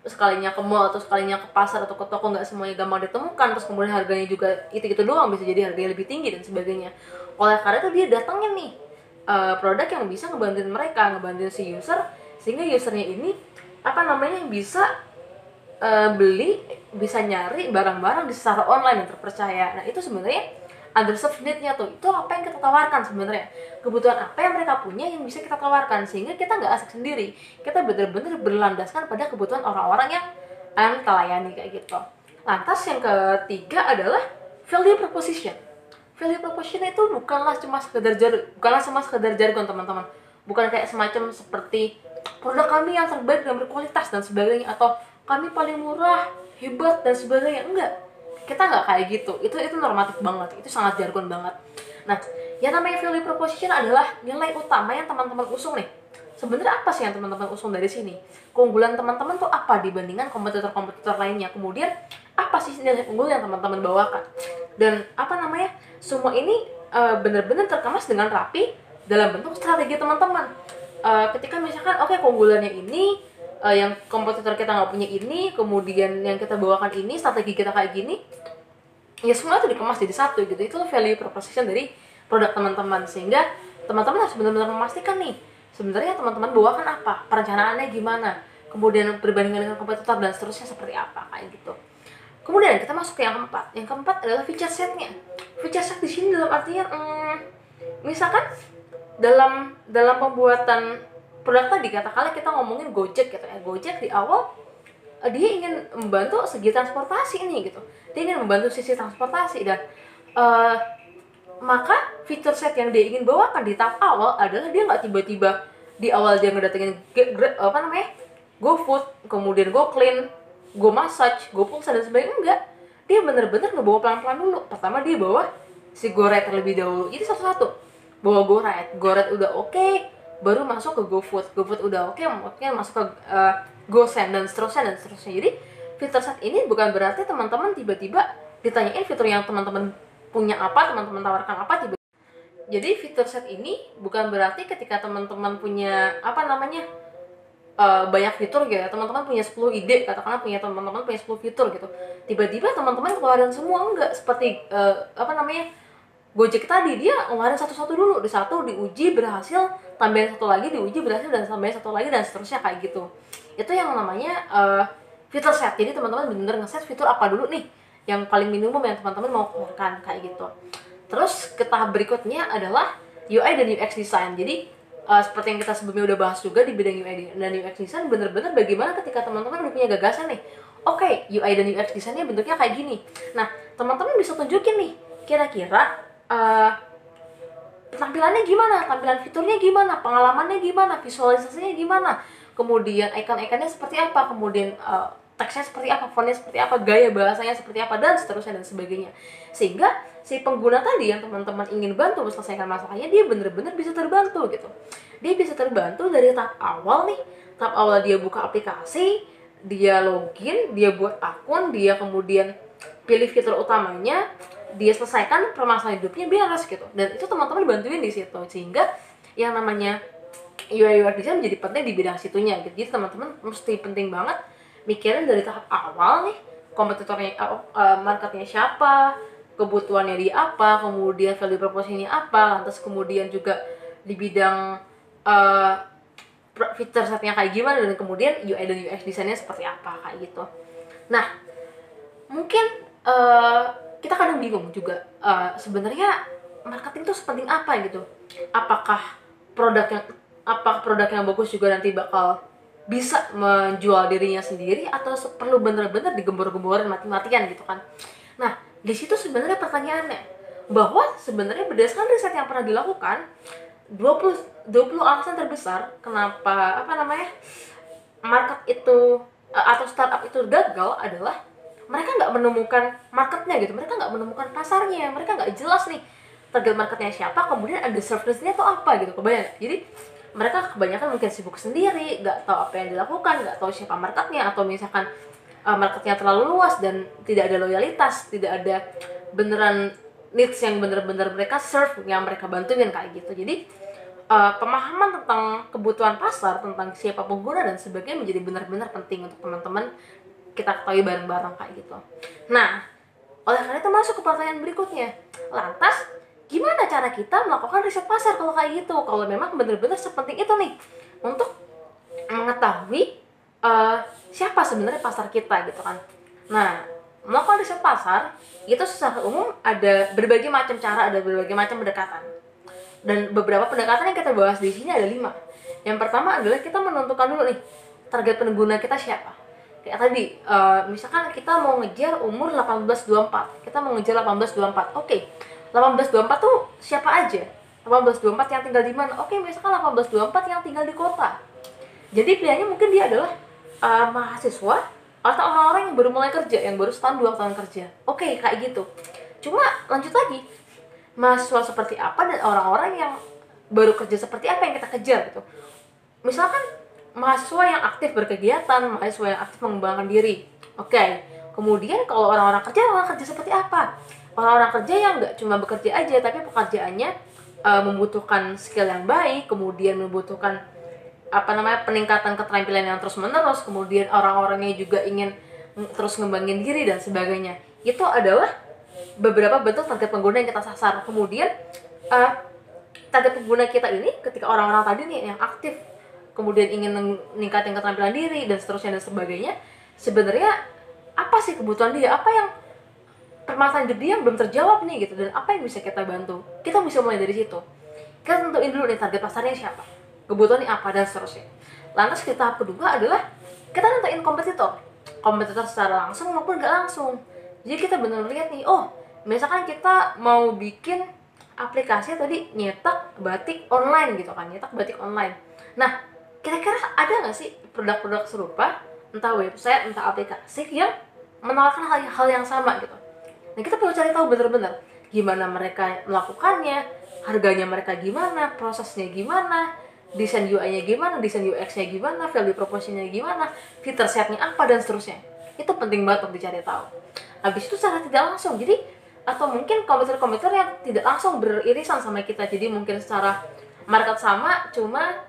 sekalinya ke mall atau sekalinya ke pasar atau ke toko, nggak semuanya gampang ditemukan. Terus kemudian harganya juga itu doang, bisa jadi harganya lebih tinggi dan sebagainya. Oleh karena itu dia datangnya nih produk yang bisa ngebantuin si user, sehingga usernya ini bisa beli, bisa nyari barang-barang di secara online yang terpercaya. Nah, itu sebenarnya underserved need-nya tuh, itu apa yang kita tawarkan sebenarnya, kebutuhan apa yang mereka punya yang bisa kita tawarkan, sehingga kita nggak asik sendiri, kita benar-benar berlandaskan pada kebutuhan orang-orang yang kita layani kayak gitu. Lantas yang ketiga adalah value proposition. Value proposition itu bukanlah cuma sekedar jargon teman-teman, bukan kayak semacam seperti produk kami yang terbaik dan berkualitas dan sebagainya, atau kami paling murah, hebat dan sebagainya. Enggak, kita nggak kayak gitu. Itu normatif banget, itu sangat jargon banget. Nah, yang namanya value proposition adalah nilai utama yang teman-teman usung nih. Sebenarnya apa sih yang teman-teman usung dari sini? Keunggulan teman-teman tuh apa dibandingkan kompetitor-kompetitor lainnya? Kemudian apa sih nilai unggul yang teman-teman bawakan? Dan semua ini benar-benar terkemas dengan rapi dalam bentuk strategi teman-teman. Ketika misalkan keunggulannya ini, yang kompetitor kita nggak punya ini, kemudian yang kita bawakan ini, strategi kita kayak gini, ya semua itu dikemas jadi satu gitu. Itu value proposition dari produk teman-teman, sehingga teman-teman harus benar-benar memastikan nih sebenarnya teman-teman bawakan apa, perencanaannya gimana, kemudian berbandingan dengan kompetitor dan seterusnya seperti apa kayak gitu. Kemudian kita masuk ke yang keempat. Yang keempat adalah feature set-nya. Feature set di sini dalam artian misalkan dalam pembuatan produk tadi, katakanlah kita ngomongin Gojek gitu ya. Gojek di awal dia ingin membantu segi transportasi nih gitu. Dia ingin membantu sisi transportasi, dan maka feature set yang dia ingin bawakan di tahap awal adalah dia nggak tiba-tiba di awal dia ngedatengin GoFood, kemudian GoClean, GoMassage, GoPulsa dan sebagainya. Enggak, dia bener-bener ngebawa pelan-pelan dulu. Pertama dia bawa si GoRide terlebih dahulu, jadi satu-satu bawa GoRide udah oke, baru masuk ke GoFood udah oke, mungkin masuk ke GoSend dan seterusnya. Jadi fitur set ini bukan berarti teman-teman tiba-tiba ditanyain fitur yang teman-teman punya apa, teman-teman tawarkan apa tiba. Jadi fitur set ini bukan berarti ketika teman-teman punya banyak fitur gitu ya, teman-teman punya 10 ide, katakanlah teman-teman punya 10 fitur gitu, tiba-tiba teman-teman keluarin semua. Enggak seperti Gojek tadi, dia ngeluarin satu-satu dulu, di satu diuji berhasil, tambahin satu lagi, diuji berhasil, dan tambahin satu lagi, dan seterusnya kayak gitu. Itu yang namanya fitur set. Jadi teman-teman bener-bener ngeset fitur apa dulu nih yang paling minimum yang teman-teman mau keluarkan kayak gitu. Terus ke tahap berikutnya adalah UI dan UX design. Jadi seperti yang kita sebelumnya udah bahas juga di bidang UI dan UX design, bener-bener bagaimana ketika teman-teman udah punya gagasan nih, UI dan UX design-nya bentuknya kayak gini. Nah, teman-teman bisa tunjukin nih kira-kira tampilannya gimana, tampilan fiturnya gimana, pengalamannya gimana, visualisasinya gimana, kemudian icon-iconnya seperti apa, kemudian teksnya seperti apa, fontnya seperti apa, gaya bahasanya seperti apa, dan seterusnya dan sebagainya. Sehingga si pengguna tadi yang teman-teman ingin bantu menyelesaikan masalahnya, dia bener-bener bisa terbantu gitu. Dia bisa terbantu dari tahap awal nih, tahap awal dia buka aplikasi, dia login, dia buat akun, dia kemudian pilih fitur utamanya, dia selesaikan permasalahan hidupnya beres gitu. Dan itu teman-teman bantuin di situ, sehingga yang namanya UI UX design menjadi penting di bidang situnya gitu. Jadi teman-teman mesti penting banget mikirin dari tahap awal nih, kompetitornya marketnya siapa, kebutuhannya dia apa, kemudian value propositionnya apa, lantas kemudian juga di bidang fitur setnya kayak gimana, dan kemudian UI dan UX desainnya seperti apa kayak gitu. Nah, mungkin kita kadang bingung juga sebenarnya marketing itu sepenting apa gitu. Apakah produk yang bagus juga nanti bakal bisa menjual dirinya sendiri, atau perlu bener-bener digembor-gemborin mati-matian gitu kan. Nah, di situ sebenarnya pertanyaannya, bahwa sebenarnya berdasarkan riset yang pernah dilakukan, 20 alasan terbesar kenapa market itu atau startup itu gagal adalah mereka nggak menemukan marketnya gitu, mereka nggak menemukan pasarnya, mereka nggak jelas nih target marketnya siapa, kemudian ada service-nya tuh apa gitu, kebayang. Jadi mereka kebanyakan mungkin sibuk sendiri, nggak tahu apa yang dilakukan, nggak tahu siapa marketnya, atau misalkan marketnya terlalu luas dan tidak ada loyalitas, tidak ada beneran needs yang bener-bener mereka serve, yang mereka bantuin kayak gitu. Jadi pemahaman tentang kebutuhan pasar, tentang siapa pengguna dan sebagainya menjadi benar-benar penting untuk teman-teman kita ketahui bareng-bareng kayak gitu. Nah, oleh karena itu masuk ke pertanyaan berikutnya. Lantas, gimana cara kita melakukan riset pasar kalau kayak gitu? Kalau memang benar-benar sepenting itu nih untuk mengetahui siapa sebenarnya pasar kita gitu kan. Nah, melakukan riset pasar itu secara umum ada berbagai macam cara, ada berbagai macam pendekatan. Dan beberapa pendekatan yang kita bahas di sini ada 5. Yang pertama adalah kita menentukan dulu nih target pengguna kita siapa. Kayak tadi, misalkan kita mau ngejar umur 18-24, kita mau ngejar 18-24. Oke, 18-24 tuh siapa aja? 18-24 yang tinggal di mana? Oke, misalkan 18-24 yang tinggal di kota. Jadi pilihannya mungkin dia adalah mahasiswa atau orang-orang yang baru mulai kerja, yang baru setahun 2 tahun kerja. Oke, kayak gitu. Cuma lanjut lagi, mahasiswa seperti apa dan orang-orang yang baru kerja seperti apa yang kita kejar gitu. Misalkan mahasiswa yang aktif berkegiatan, mahasiswa yang aktif mengembangkan diri. Oke, kemudian kalau orang-orang kerja seperti apa? Orang-orang kerja yang nggak cuma bekerja aja, tapi pekerjaannya membutuhkan skill yang baik, kemudian membutuhkan peningkatan keterampilan yang terus menerus, kemudian orang-orangnya juga ingin terus ngembangin diri dan sebagainya. Itu adalah beberapa bentuk target pengguna yang kita sasar. Kemudian target pengguna kita ini ketika orang-orang tadi nih yang aktif, kemudian ingin meningkatkan keterampilan diri dan seterusnya dan sebagainya, sebenarnya apa sih kebutuhan dia, apa yang permasalahan hidup dia yang belum terjawab nih gitu, dan apa yang bisa kita bantu. Kita bisa mulai dari situ. Kita tentuin dulu nih target pasarnya siapa, kebutuhannya apa, dan seterusnya. Lantas di tahap kedua adalah kita nentuin kompetitor secara langsung maupun nggak langsung. Jadi kita benar-benar lihat nih, oh misalkan kita mau bikin aplikasi tadi nyetak batik online gitu kan, nyetak batik online. Nah, kira-kira ada nggak sih produk-produk serupa, entah website, entah aplikasi yang menawarkan hal yang sama gitu. Nah, kita perlu cari tahu benar-benar gimana mereka melakukannya, harganya mereka gimana, prosesnya gimana, desain UI-nya gimana, desain UX-nya gimana, value proposition-nya gimana, feature set-nya apa, dan seterusnya. Itu penting banget untuk dicari tahu. Habis itu secara tidak langsung, jadi atau mungkin komputer yang tidak langsung beririsan sama kita, jadi mungkin secara market sama, cuma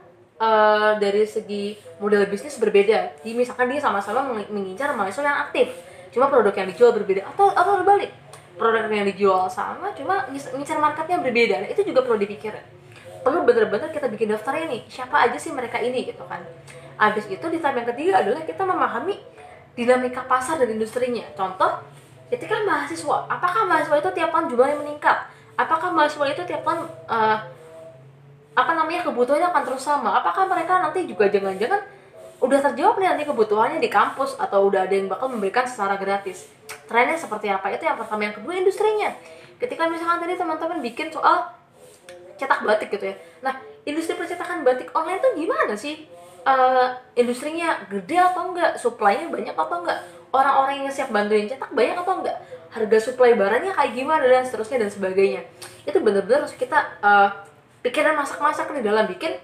dari segi model bisnis berbeda. Jadi misalkan dia sama-sama mengincar mahasiswa yang aktif, cuma produk yang dijual berbeda, atau berbalik, produk yang dijual sama, cuma ngincar marketnya berbeda. Nah, itu juga perlu dipikirin. Perlu benar-benar kita bikin daftarnya nih, siapa aja sih mereka ini gitu kan. Habis itu di tahap yang ketiga adalah kita memahami dinamika pasar dan industrinya. Contoh, ketika mahasiswa, apakah mahasiswa itu tiap tahun jumlahnya meningkat? Apakah mahasiswa itu tiap tahun kebutuhannya akan terus sama? Apakah mereka nanti juga jangan-jangan udah terjawab nih nanti kebutuhannya di kampus, atau udah ada yang bakal memberikan secara gratis? Trennya seperti apa? Itu yang pertama. Yang kedua, industrinya. Ketika misalkan tadi teman-teman bikin soal cetak batik gitu ya, nah industri percetakan batik online tuh gimana sih? Industrinya gede atau enggak? Supply-nya banyak atau enggak? Orang-orang yang siap bantuin cetak banyak atau enggak? Harga supply barangnya kayak gimana, dan seterusnya dan sebagainya. Itu benar-benar harus kita pikiran masak-masak nih dalam bikin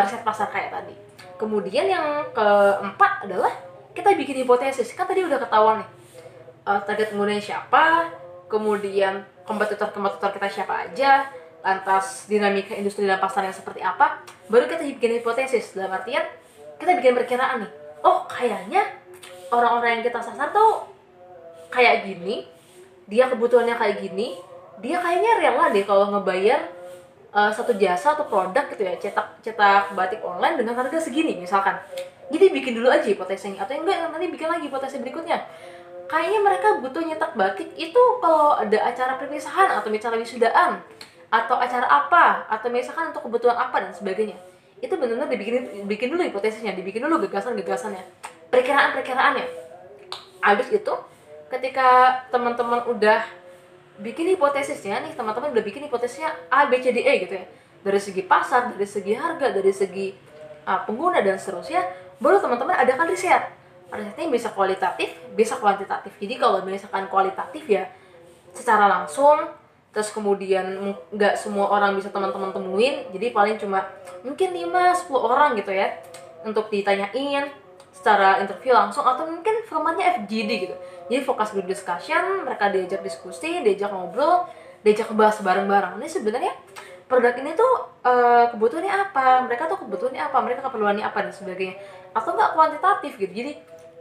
riset pasar kayak tadi. Kemudian yang keempat adalah kita bikin hipotesis. Kan tadi udah ketahuan nih target penggunanya siapa, kemudian kompetitor kita siapa aja, lantas dinamika industri dan pasarnya seperti apa. Baru kita bikin hipotesis, dalam artian kita bikin perkiraan nih, oh kayaknya orang-orang yang kita sasar tuh kayak gini, dia kebutuhannya kayak gini, dia kayaknya rela deh kalau ngebayar satu jasa atau produk gitu ya, cetak batik online dengan harga segini misalkan. Jadi bikin dulu aja hipotesisnya, atau enggak nanti bikin lagi hipotesis berikutnya. Kayaknya mereka butuh nyetak batik itu kalau ada acara perpisahan, atau misalnya wisudaan, atau acara apa, atau misalkan untuk kebutuhan apa dan sebagainya. Itu benar-benar dibikin dulu hipotesisnya, dibikin dulu gagasannya, perkiraannya. Habis itu ketika teman-teman udah bikin hipotesisnya nih, teman-teman udah bikin hipotesisnya A, B, C, D, E gitu ya, dari segi pasar, dari segi harga, dari segi pengguna dan seterusnya, baru teman-teman adakan risetnya bisa kualitatif, bisa kuantitatif. Jadi kalau misalkan kualitatif ya secara langsung, terus kemudian nggak semua orang bisa teman-teman temuin, jadi paling cuma mungkin 5-10 orang gitu ya untuk ditanyain secara interview langsung, atau mungkin formatnya FGD gitu. Jadi focus group discussion, mereka diajak diskusi, diajak ngobrol, diajak bahas bareng-bareng. Ini sebenarnya produk ini tuh kebutuhannya apa, mereka tuh kebutuhannya apa, mereka keperluannya apa dan sebagainya. Atau nggak kuantitatif gitu. Jadi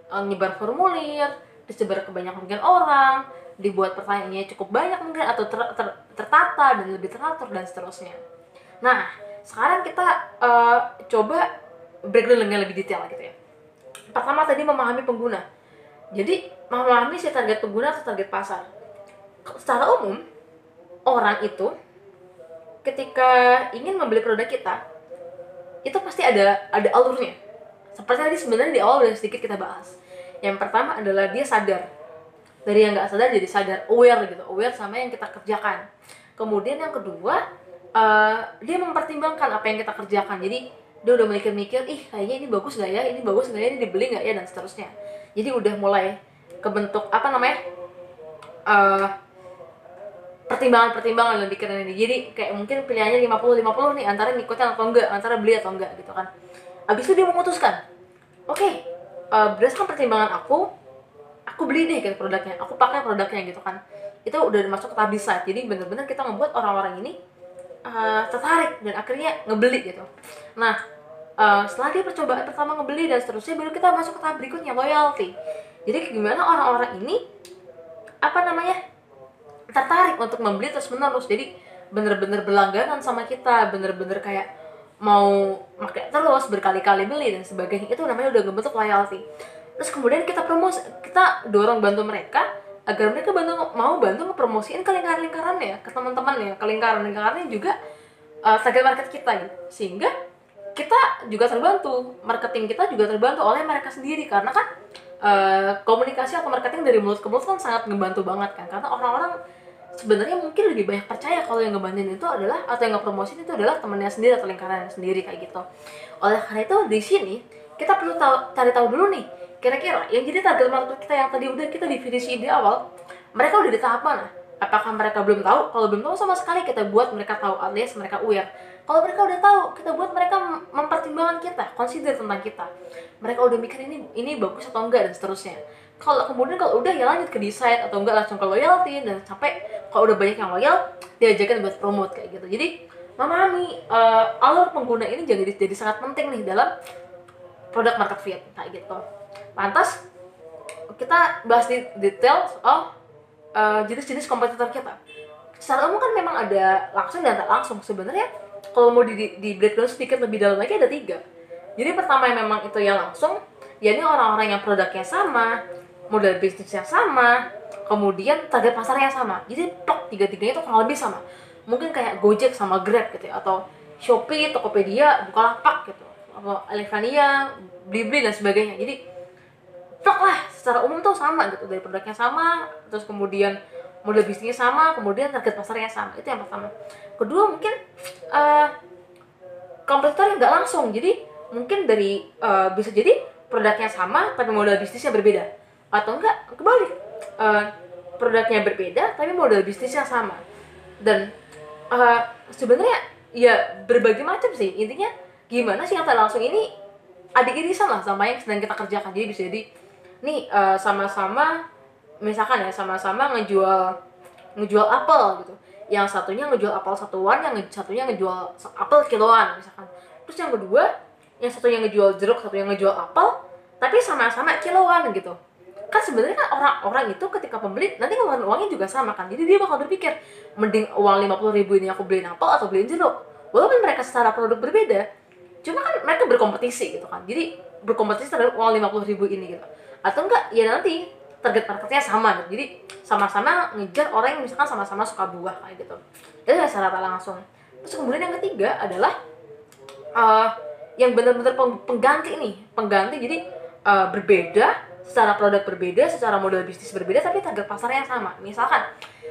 nyebar formulir, disebar ke banyak mungkin orang, dibuat pertanyaannya cukup banyak mungkin, atau tertata dan lebih teratur dan seterusnya. Nah, sekarang kita coba breakdown dengan lebih detail gitu ya. Pertama tadi memahami pengguna. Jadi memahami si target pengguna atau target pasar. Secara umum, orang itu ketika ingin membeli produk kita, itu pasti ada alurnya. Seperti tadi sebenarnya di awal udah sedikit kita bahas. Yang pertama adalah dia sadar. Dari yang nggak sadar jadi sadar, aware gitu, aware sama yang kita kerjakan. Kemudian yang kedua, dia mempertimbangkan apa yang kita kerjakan. Jadi dia udah mikir-mikir, ih kayaknya ini bagus nggak ya, ini bagus nggak ya, ini dibeli nggak ya, dan seterusnya. Jadi udah mulai kebentuk apa namanya, pertimbangan-pertimbangan dalam pikiran ini. Jadi kayak mungkin pilihannya 50-50 nih, antara ngikutin atau enggak, antara beli atau enggak gitu kan. Abis itu dia memutuskan, oke, berdasarkan pertimbangan aku beli deh gitu produknya, aku pakai produknya gitu kan. Itu udah masuk ke tahap decide. Jadi bener-bener kita ngebuat orang-orang ini tertarik dan akhirnya ngebeli gitu. Nah, setelah dia percobaan pertama ngebeli dan seterusnya, baru kita masuk ke tahap berikutnya, loyalty. Jadi gimana orang-orang ini apa namanya, tertarik untuk membeli terus menerus. Jadi bener-bener berlangganan sama kita, bener-bener kayak mau pakai terus, berkali-kali beli dan sebagainya. Itu namanya udah ngebentuk loyalty. Terus kemudian kita promosi, kita dorong bantu mereka agar mereka mau bantu ngepromosiin ke lingkaran-lingkarannya, ke teman-temannya, ke lingkaran-lingkarannya juga, target market kita gitu. Sehingga kita juga terbantu, marketing kita juga terbantu oleh mereka sendiri, karena kan komunikasi atau marketing dari mulut ke mulut kan sangat ngebantu banget kan, karena orang-orang sebenarnya mungkin lebih banyak percaya kalau yang ngebantuin itu adalah, atau yang ngepromosin itu adalah temannya sendiri atau lingkarannya sendiri kayak gitu. Oleh karena itu di sini kita perlu cari tahu dulu nih, kira-kira yang jadi target market kita yang tadi udah kita definisi di awal, mereka udah di tahap mana? Apakah mereka belum tahu? Kalau belum tahu sama sekali kita buat mereka tahu, alias mereka aware. Kalau mereka udah tahu, kita buat mereka mempertimbangkan kita, consider tentang kita. Mereka udah mikir ini bagus atau enggak dan seterusnya. Kalau udah ya lanjut ke decide atau enggak langsung ke loyalty, dan sampai kalau udah banyak yang loyal diajakin buat promote kayak gitu. Jadi memahami alur pengguna ini jadi sangat penting nih dalam produk market fit kayak gitu. Lantas kita bahas di detail soal jenis-jenis kompetitor kita. Secara umum kan memang ada langsung dan tak langsung. Sebenarnya kalau mau di breakdown sedikit lebih dalam lagi ada 3. Jadi pertama yang memang itu yang langsung, yakni orang-orang yang produknya sama, model bisnisnya sama, kemudian target pasarnya sama. Jadi plok, 3-tiganya itu kurang lebih sama. Mungkin kayak Gojek sama Grab gitu ya, atau Shopee, Tokopedia, Bukalapak gitu, atau Elevania, Blibli dan sebagainya. Jadi plok lah, secara umum tuh sama gitu, dari produknya sama, terus kemudian model bisnisnya sama, kemudian target pasarnya sama. Itu yang pertama. Kedua mungkin kompetitor yang nggak langsung. Jadi mungkin dari bisa jadi produknya sama tapi model bisnisnya berbeda, atau enggak kebalik, produknya berbeda tapi model bisnisnya sama. Dan sebenarnya ya berbagai macam sih, intinya gimana sih yang tak langsung ini ada irisan lah sama yang sedang kita kerjakan. Jadi bisa jadi nih sama-sama, misalkan ya sama-sama ngejual apel gitu, yang satunya ngejual apel satuan, yang satunya ngejual apel kiloan misalkan. Terus yang kedua, yang satunya ngejual jeruk, satunya ngejual apel, tapi sama-sama kiloan gitu. Kan sebenarnya kan orang-orang itu ketika pembeli nanti ngeluarin uangnya juga sama kan. Jadi dia bakal berpikir, mending uang 50.000 ini aku beliin apel atau beliin jeruk. Walaupun mereka secara produk berbeda, cuma kan mereka berkompetisi gitu kan. Jadi berkompetisi terhadap uang 50.000 ini gitu. Atau enggak, ya nanti target marketnya sama gitu. Jadi sama-sama ngejar orang yang misalkan sama-sama suka buah kayak gitu. Itu secara tak langsung. Terus kemudian yang ketiga adalah yang benar-benar pengganti nih, jadi berbeda, secara produk berbeda, secara model bisnis berbeda, tapi target pasarnya sama. Misalkan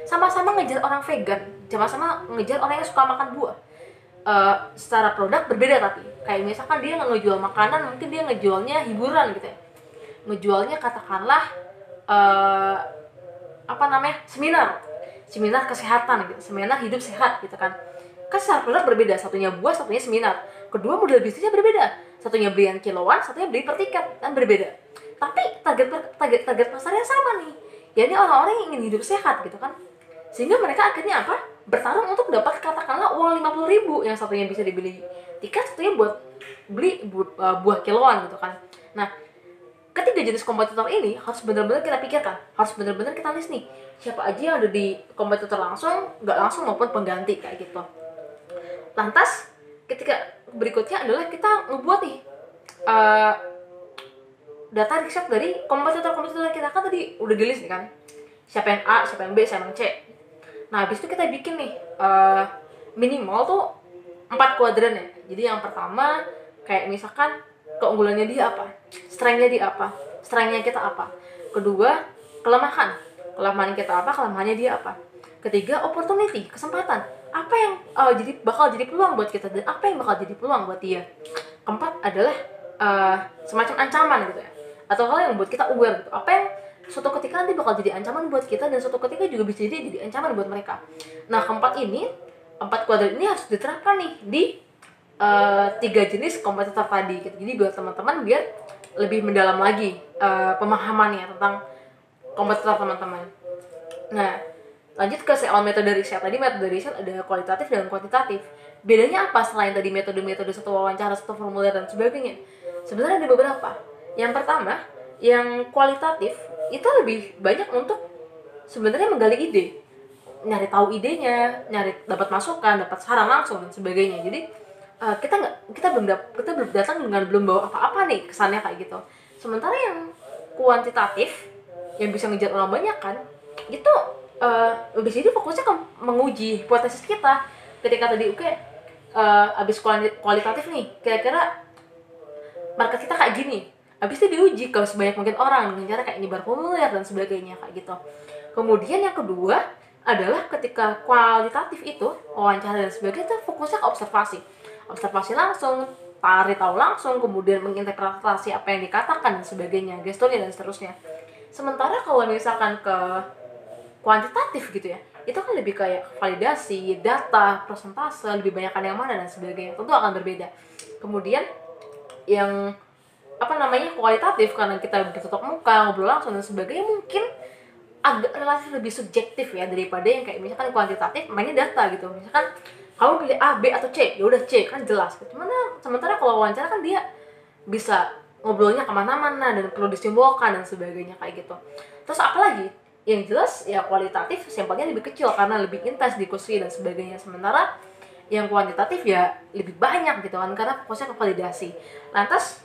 sama-sama ngejar orang vegan, sama-sama ngejar orang yang suka makan buah. Secara produk berbeda, tapi kayak misalkan dia nggak ngejual makanan, mungkin dia ngejualnya hiburan gitu ya, ngejualnya katakanlah seminar kesehatan gitu, seminar hidup sehat gitu kan. Kan secara produk berbeda, satunya buah, satunya seminar. Kedua model bisnisnya berbeda, satunya belian kiloan, satunya beli per tiket, kan berbeda. Tapi target pasarnya sama nih, yakni orang-orang yang ingin hidup sehat gitu kan. Sehingga mereka akhirnya apa? Bertarung untuk dapat katakanlah uang 50.000, yang satunya bisa dibeli tiket, satunya buat beli buah kiloan gitu kan. Nah, ketiga jenis kompetitor ini harus benar-benar kita pikirkan, harus benar-benar kita list nih, siapa aja yang ada di kompetitor langsung, nggak langsung maupun pengganti kayak gitu. Lantas ketika berikutnya adalah kita ngebuat nih data riset dari kompetitor kita. Kan tadi udah di list nih kan, siapa yang A, siapa yang B, siapa yang C. Nah habis itu kita bikin nih minimal tuh 4 kuadran ya. Jadi yang pertama kayak misalkan keunggulannya dia apa, strength-nya dia apa, strength-nya kita apa. Kedua, kelemahan kita apa, kelemahannya dia apa. Ketiga, opportunity, kesempatan, apa yang bakal jadi peluang buat kita dan apa yang bakal jadi peluang buat dia. Keempat adalah semacam ancaman gitu ya, atau hal yang buat kita aware gitu, apa yang suatu ketika nanti bakal jadi ancaman buat kita dan suatu ketika juga bisa jadi ancaman buat mereka. Nah empat kuadran ini harus diterapkan nih di 3 jenis kompetitor tadi gitu. Jadi buat teman-teman biar lebih mendalam lagi pemahamannya tentang kompetitor teman-teman. Nah lanjut ke soal metode riset. Tadi metode riset ada kualitatif dan kuantitatif. Bedanya apa selain tadi metode-metode satu wawancara, satu formulir dan sebagainya? Sebenarnya ada beberapa. Yang pertama, yang kualitatif itu lebih banyak untuk sebenarnya menggali ide, nyari tahu idenya, dapat masukan, dapat saran langsung dan sebagainya. Jadi kita belum datang dengan belum bawa apa-apa nih kesannya kayak gitu. Sementara yang kuantitatif yang bisa ngejar orang banyak kan, itu lebih jadi fokusnya ke menguji hipotesis kita. Ketika tadi abis kualitatif nih, kira-kira market kita kayak gini, habis itu diuji ke sebanyak mungkin orang dengan cara kayak nyebar formulir dan sebagainya kayak gitu. Kemudian yang kedua adalah ketika kualitatif itu wawancara dan sebagainya, itu fokusnya ke observasi langsung, tahu langsung, kemudian menginterpretasi apa yang dikatakan dan sebagainya, gesturnya dan seterusnya. Sementara kalau misalkan ke kuantitatif gitu ya, itu kan lebih kayak validasi, data, persentase, lebih banyakkan yang mana dan sebagainya, tentu akan berbeda. Kemudian yang kualitatif, karena kita bertatap muka, ngobrol langsung dan sebagainya, mungkin agak relatif lebih subjektif ya daripada yang kayak misalkan kuantitatif mainnya data gitu. Misalkan kamu pilih A, B atau C, ya udah C kan jelas. Sementara kalau wawancara kan dia bisa ngobrolnya kemana-mana dan perlu disimbolkan dan sebagainya kayak gitu. Terus apalagi yang jelas ya kualitatif sampelnya lebih kecil karena lebih intens diskusi dan sebagainya. Sementara yang kuantitatif ya lebih banyak gitu kan karena fokusnya ke validasi. Lantas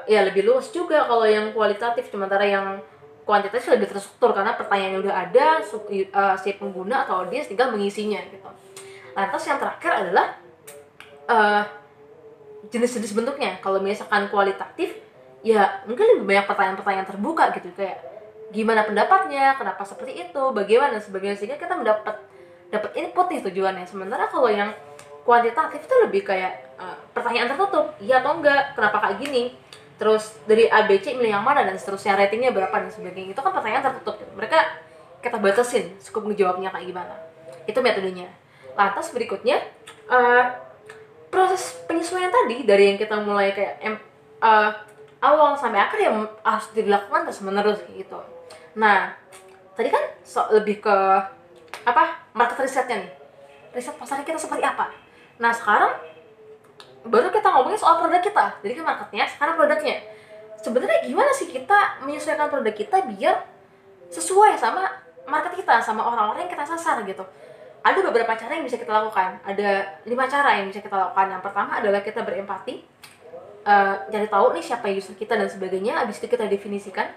ya lebih luas juga kalau yang kualitatif. Sementara yang kuantitatif lebih terstruktur karena pertanyaannya udah ada, si pengguna atau audiens tinggal mengisinya gitu. Lantas yang terakhir adalah jenis-jenis bentuknya. Kalau misalkan kualitatif ya mungkin lebih banyak pertanyaan-pertanyaan terbuka gitu, kayak gimana pendapatnya, kenapa seperti itu, bagaimana dan sebagainya, sehingga kita dapat input nih tujuannya. Sementara kalau yang kuantitatif itu lebih kayak pertanyaan tertutup, iya atau enggak, kenapa kayak gini, terus dari A, B, C milih yang mana dan seterusnya, ratingnya berapa dan sebagainya. Itu kan pertanyaan tertutup gitu. Mereka kita batasin cukup ngejawabnya kayak gimana. Itu metodenya. Lantas berikutnya proses penyesuaian tadi dari yang kita mulai kayak awal sampai akhir yang harus dilakukan terus menerus gitu. Nah tadi kan lebih ke market risetnya nih, riset pasar kita seperti apa. Nah sekarang baru kita ngomongin soal produk kita. Jadi kan marketnya, sekarang produknya. Sebenarnya gimana sih kita menyesuaikan produk kita biar sesuai sama market kita, sama orang-orang yang kita sasar gitu. Ada beberapa cara yang bisa kita lakukan. Ada 5 cara yang bisa kita lakukan. Yang pertama adalah kita berempati, cari tahu nih siapa user kita dan sebagainya. Habis itu kita definisikan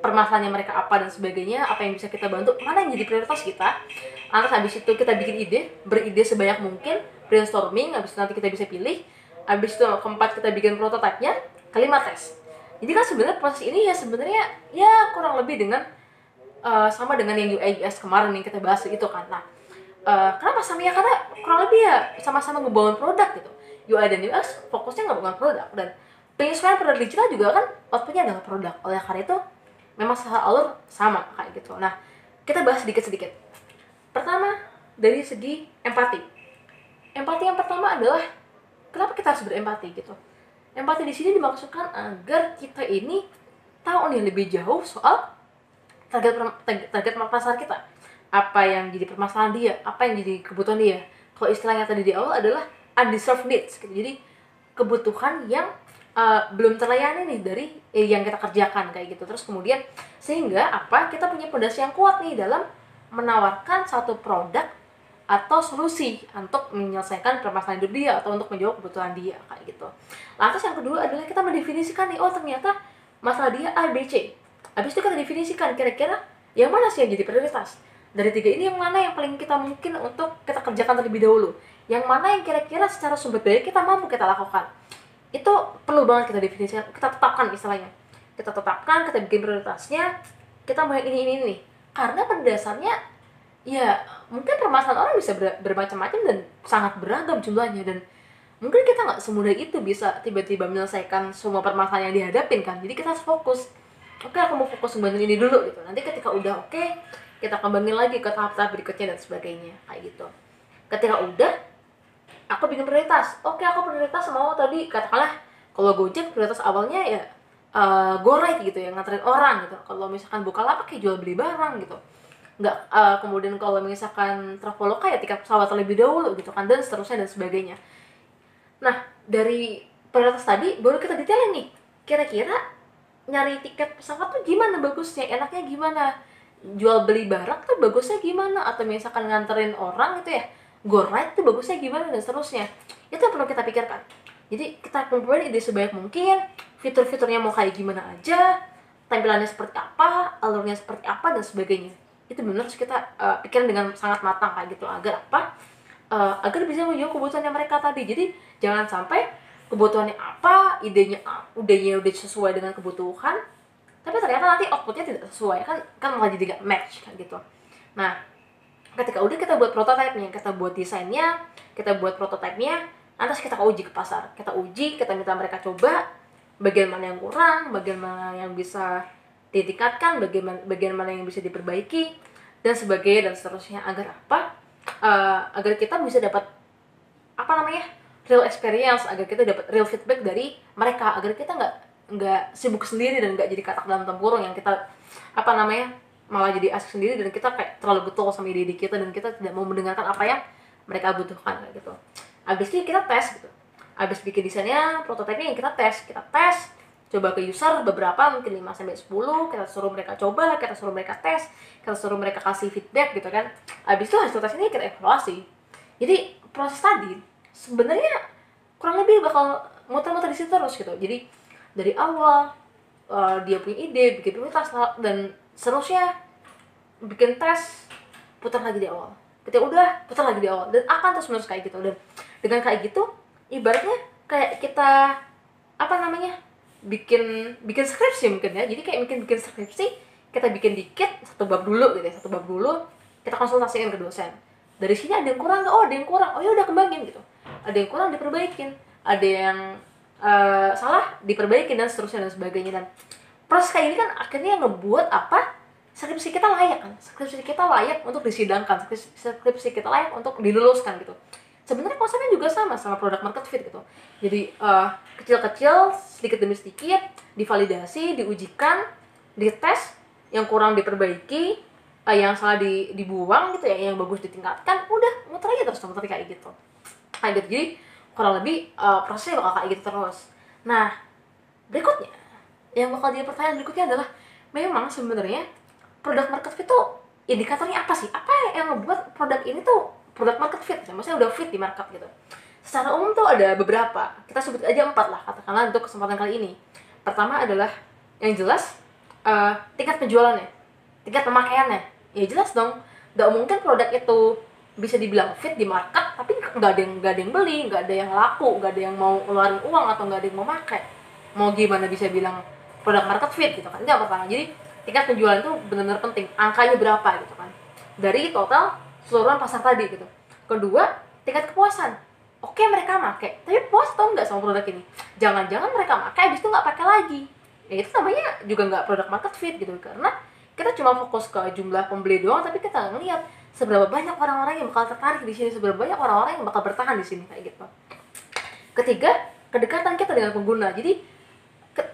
permasalahannya mereka apa dan sebagainya, apa yang bisa kita bantu, mana yang jadi prioritas kita. Lantas habis itu kita bikin beride sebanyak mungkin, brainstorming, habis itu nanti kita bisa pilih. Habis itu keempat kita bikin prototipenya, kelima tes. Jadi kan sebenarnya proses ini ya sebenarnya ya kurang lebih dengan sama dengan yang UI UX kemarin yang kita bahas itu kan. Nah, kenapa sama ya? Karena kurang lebih ya sama-sama ngebangun produk gitu. UI dan UX fokusnya ngebangun produk, dan penyesuaian produk digital juga kan outputnya adalah produk. Oleh karena itu memang alur sama kayak gitu. Nah, kita bahas sedikit-sedikit. Pertama, dari segi empati. Empati yang pertama adalah kenapa kita harus berempati gitu. Empati di sini dimaksudkan agar kita ini tahu nih lebih jauh soal target pasar kita. Apa yang jadi permasalahan dia, apa yang jadi kebutuhan dia. Kalau istilahnya tadi di awal adalah undeserved needs gitu. Jadi kebutuhan yang belum terlayani nih dari yang kita kerjakan kayak gitu. Terus kemudian sehingga kita punya fondasi yang kuat nih dalam menawarkan satu produk atau solusi untuk menyelesaikan permasalahan hidup dia atau untuk menjawab kebutuhan dia kayak gitu. Lantas yang kedua adalah kita mendefinisikan nih, ternyata masalah dia A, B, C. Habis itu kita definisikan kira-kira yang mana sih yang jadi prioritas. Dari 3 ini yang mana yang paling kita mungkin untuk kita kerjakan terlebih dahulu. Yang mana yang kira-kira secara sumber daya kita mampu kita lakukan. Itu perlu banget kita definisikan, kita tetapkan istilahnya. Kita tetapkan, kita bikin prioritasnya, kita mau yang ini nih. Karena pada dasarnya, ya mungkin permasalahan orang bisa bermacam-macam dan sangat beragam jumlahnya. Dan mungkin kita nggak semudah itu bisa tiba-tiba menyelesaikan semua permasalahan yang dihadapin kan. Jadi kita harus fokus. Oke, aku mau fokus ngebantuin ini dulu gitu. Nanti ketika udah oke, kita kembangin lagi ke tahap-tahap berikutnya dan sebagainya. Kayak gitu. Ketika udah, aku bikin prioritas. Oke, aku prioritas mau tadi katakanlah kalau Gojek prioritas awalnya ya GoRide gitu ya, nganterin orang gitu. Kalau misalkan Bukalapak kayak jual beli barang gitu. Nggak kemudian kalau misalkan Traveloka ya tiket pesawat terlebih dahulu gitu kan, dan seterusnya dan sebagainya. Nah, dari prioritas tadi baru kita detailin nih. Kira-kira nyari tiket pesawat tuh gimana bagusnya, enaknya gimana, jual beli barang tuh bagusnya gimana, atau misalkan nganterin orang gitu ya, GoRide tuh bagusnya gimana dan seterusnya. Itu yang perlu kita pikirkan. Jadi kita kumpulin ide sebanyak mungkin, fitur-fiturnya mau kayak gimana aja, tampilannya seperti apa, alurnya seperti apa dan sebagainya. Itu benar harus kita pikirin dengan sangat matang kayak gitu, agar apa? Agar bisa menjawab kebutuhannya mereka tadi. Jadi jangan sampai kebutuhannya apa, idenya udah sesuai dengan kebutuhan, tapi ternyata nanti outputnya tidak sesuai, kan malah jadi gak match kan gitu. Nah, ketika udah kita buat prototipenya, kita buat desainnya, kita buat prototipenya, lantas kita uji ke pasar, kita minta mereka coba bagian mana yang kurang, bagian mana yang bisa ditingkatkan, bagian mana yang bisa diperbaiki dan sebagainya dan seterusnya, agar apa? Agar kita bisa dapat real experience, agar kita dapat real feedback dari mereka, agar kita nggak sibuk sendiri dan nggak jadi katak dalam tempurung yang kita malah jadi asik sendiri dan kita kayak terlalu getol sama ide kita dan kita tidak mau mendengarkan apa yang mereka butuhkan kayak gitu. Abis itu kita tes gitu, abis bikin desainnya, prototipenya yang kita tes coba ke user beberapa, mungkin 5-10, kita suruh mereka coba, kita suruh mereka tes, kita suruh mereka kasih feedback gitu kan. Abis itu hasil tes ini kita evaluasi. Jadi proses tadi sebenarnya kurang lebih bakal muter-muter di situ terus gitu. Jadi dari awal dia punya ide, bikin prioritas dan seterusnya, bikin tes, putar lagi di awal. Ketika udah, putar lagi di awal, dan akan terus menerus kayak gitu. Dan dengan kayak gitu, ibaratnya kayak kita bikin skripsi mungkin ya. Jadi kayak bikin skripsi, kita bikin dikit satu bab dulu, kita konsultasikan ke dosen. Dari sini ada yang kurang nggak? Oh, ada yang kurang. Oh ya udah, kembangin gitu. Ada yang kurang, diperbaikin. Ada yang salah, diperbaikin dan seterusnya dan sebagainya. Dan proses kayak ini kan akhirnya ngebuat skripsi kita layak kan, skripsi kita layak untuk disidangkan, skripsi kita layak untuk diluluskan gitu. Sebenarnya konsepnya juga sama product market fit gitu. Jadi kecil-kecil, sedikit demi sedikit, divalidasi, diujikan, dites, yang kurang diperbaiki, yang salah dibuang gitu ya, yang bagus ditingkatkan, udah muter aja terus, muter kayak gitu. Kayak gitu. Jadi kurang lebih prosesnya bakal kayak gitu terus. Nah, berikutnya yang bakal jadi pertanyaan berikutnya adalah, memang sebenarnya product market fit itu indikatornya apa sih? Apa yang membuat produk ini tuh product market fit? Maksudnya udah fit di market gitu. Secara umum tuh ada beberapa. Kita sebut aja 4 lah katakanlah untuk kesempatan kali ini. Pertama adalah yang jelas tingkat penjualannya, tingkat pemakaiannya. Ya jelas dong, nggak mungkin produk itu bisa dibilang fit di market tapi nggak ada yang beli, nggak ada yang laku, nggak ada yang mau ngeluarin uang atau nggak ada yang mau pakai. Mau gimana bisa bilang produk market fit gitu kan? Itu yang pertama. Jadi tingkat penjualan itu benar-benar penting, angkanya berapa gitu kan, dari total seluruhan pasar tadi gitu. Kedua, tingkat kepuasan. Oke, mereka pakai, tapi puas atau enggak sama produk ini? Jangan-jangan mereka pakai habis itu nggak pakai lagi, ya itu namanya juga nggak product market fit gitu. Karena kita cuma fokus ke jumlah pembeli doang, tapi kita nggak ngeliat seberapa banyak orang-orang yang bakal tertarik di sini, seberapa banyak orang-orang yang bakal bertahan di sini kayak gitu. Ketiga, kedekatan kita dengan pengguna. Jadi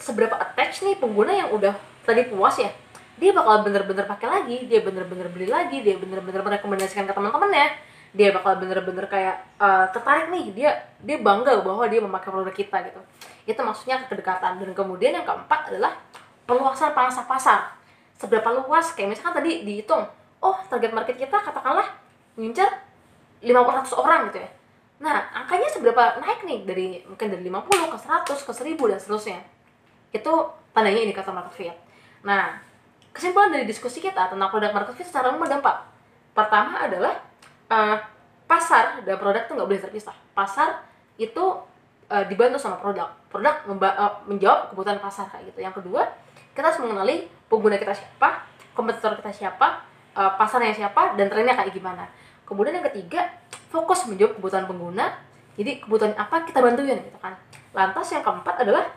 seberapa attach nih pengguna yang udah tadi puas ya, dia bakal bener-bener pakai lagi, dia bener-bener beli lagi, dia bener-bener merekomendasikan ke teman-temannya, dia bakal bener-bener kayak tertarik nih, dia bangga bahwa dia memakai produk kita gitu. Itu maksudnya kedekatan. Dan kemudian yang keempat adalah perluasan pangsa pasar. Seberapa luas, kayak misalkan tadi dihitung, oh target market kita katakanlah ngincar 500 orang gitu ya. Nah, angkanya seberapa naik nih, mungkin dari 50 ke 100 ke 1000 dan seterusnya. Itu tandanya indikator market fit. Nah, kesimpulan dari diskusi kita tentang produk market fit secara umum ada 4. Pertama adalah pasar dan produk itu nggak boleh terpisah. Pasar itu dibantu sama produk menjawab kebutuhan pasar kayak gitu. Yang kedua, kita harus mengenali pengguna kita siapa, kompetitor kita siapa, pasarnya siapa, dan trennya kayak gimana. Kemudian yang ketiga, fokus menjawab kebutuhan pengguna. Jadi kebutuhan apa kita bantuin gitu kan. Lantas yang keempat adalah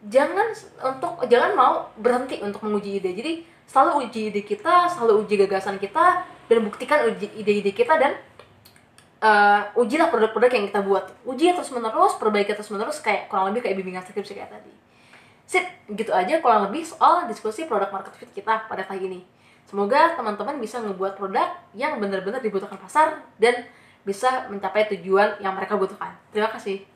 jangan mau berhenti untuk menguji ide. Jadi selalu uji ide kita, selalu uji gagasan kita, dan buktikan ide-ide kita, dan ujilah produk-produk yang kita buat. Uji terus menerus, perbaiki terus menerus, kayak kurang lebih kayak bimbingan skripsi kayak tadi. Sip, gitu aja kurang lebih soal diskusi produk market fit kita pada kali ini. Semoga teman-teman bisa ngebuat produk yang benar-benar dibutuhkan pasar dan bisa mencapai tujuan yang mereka butuhkan. Terima kasih.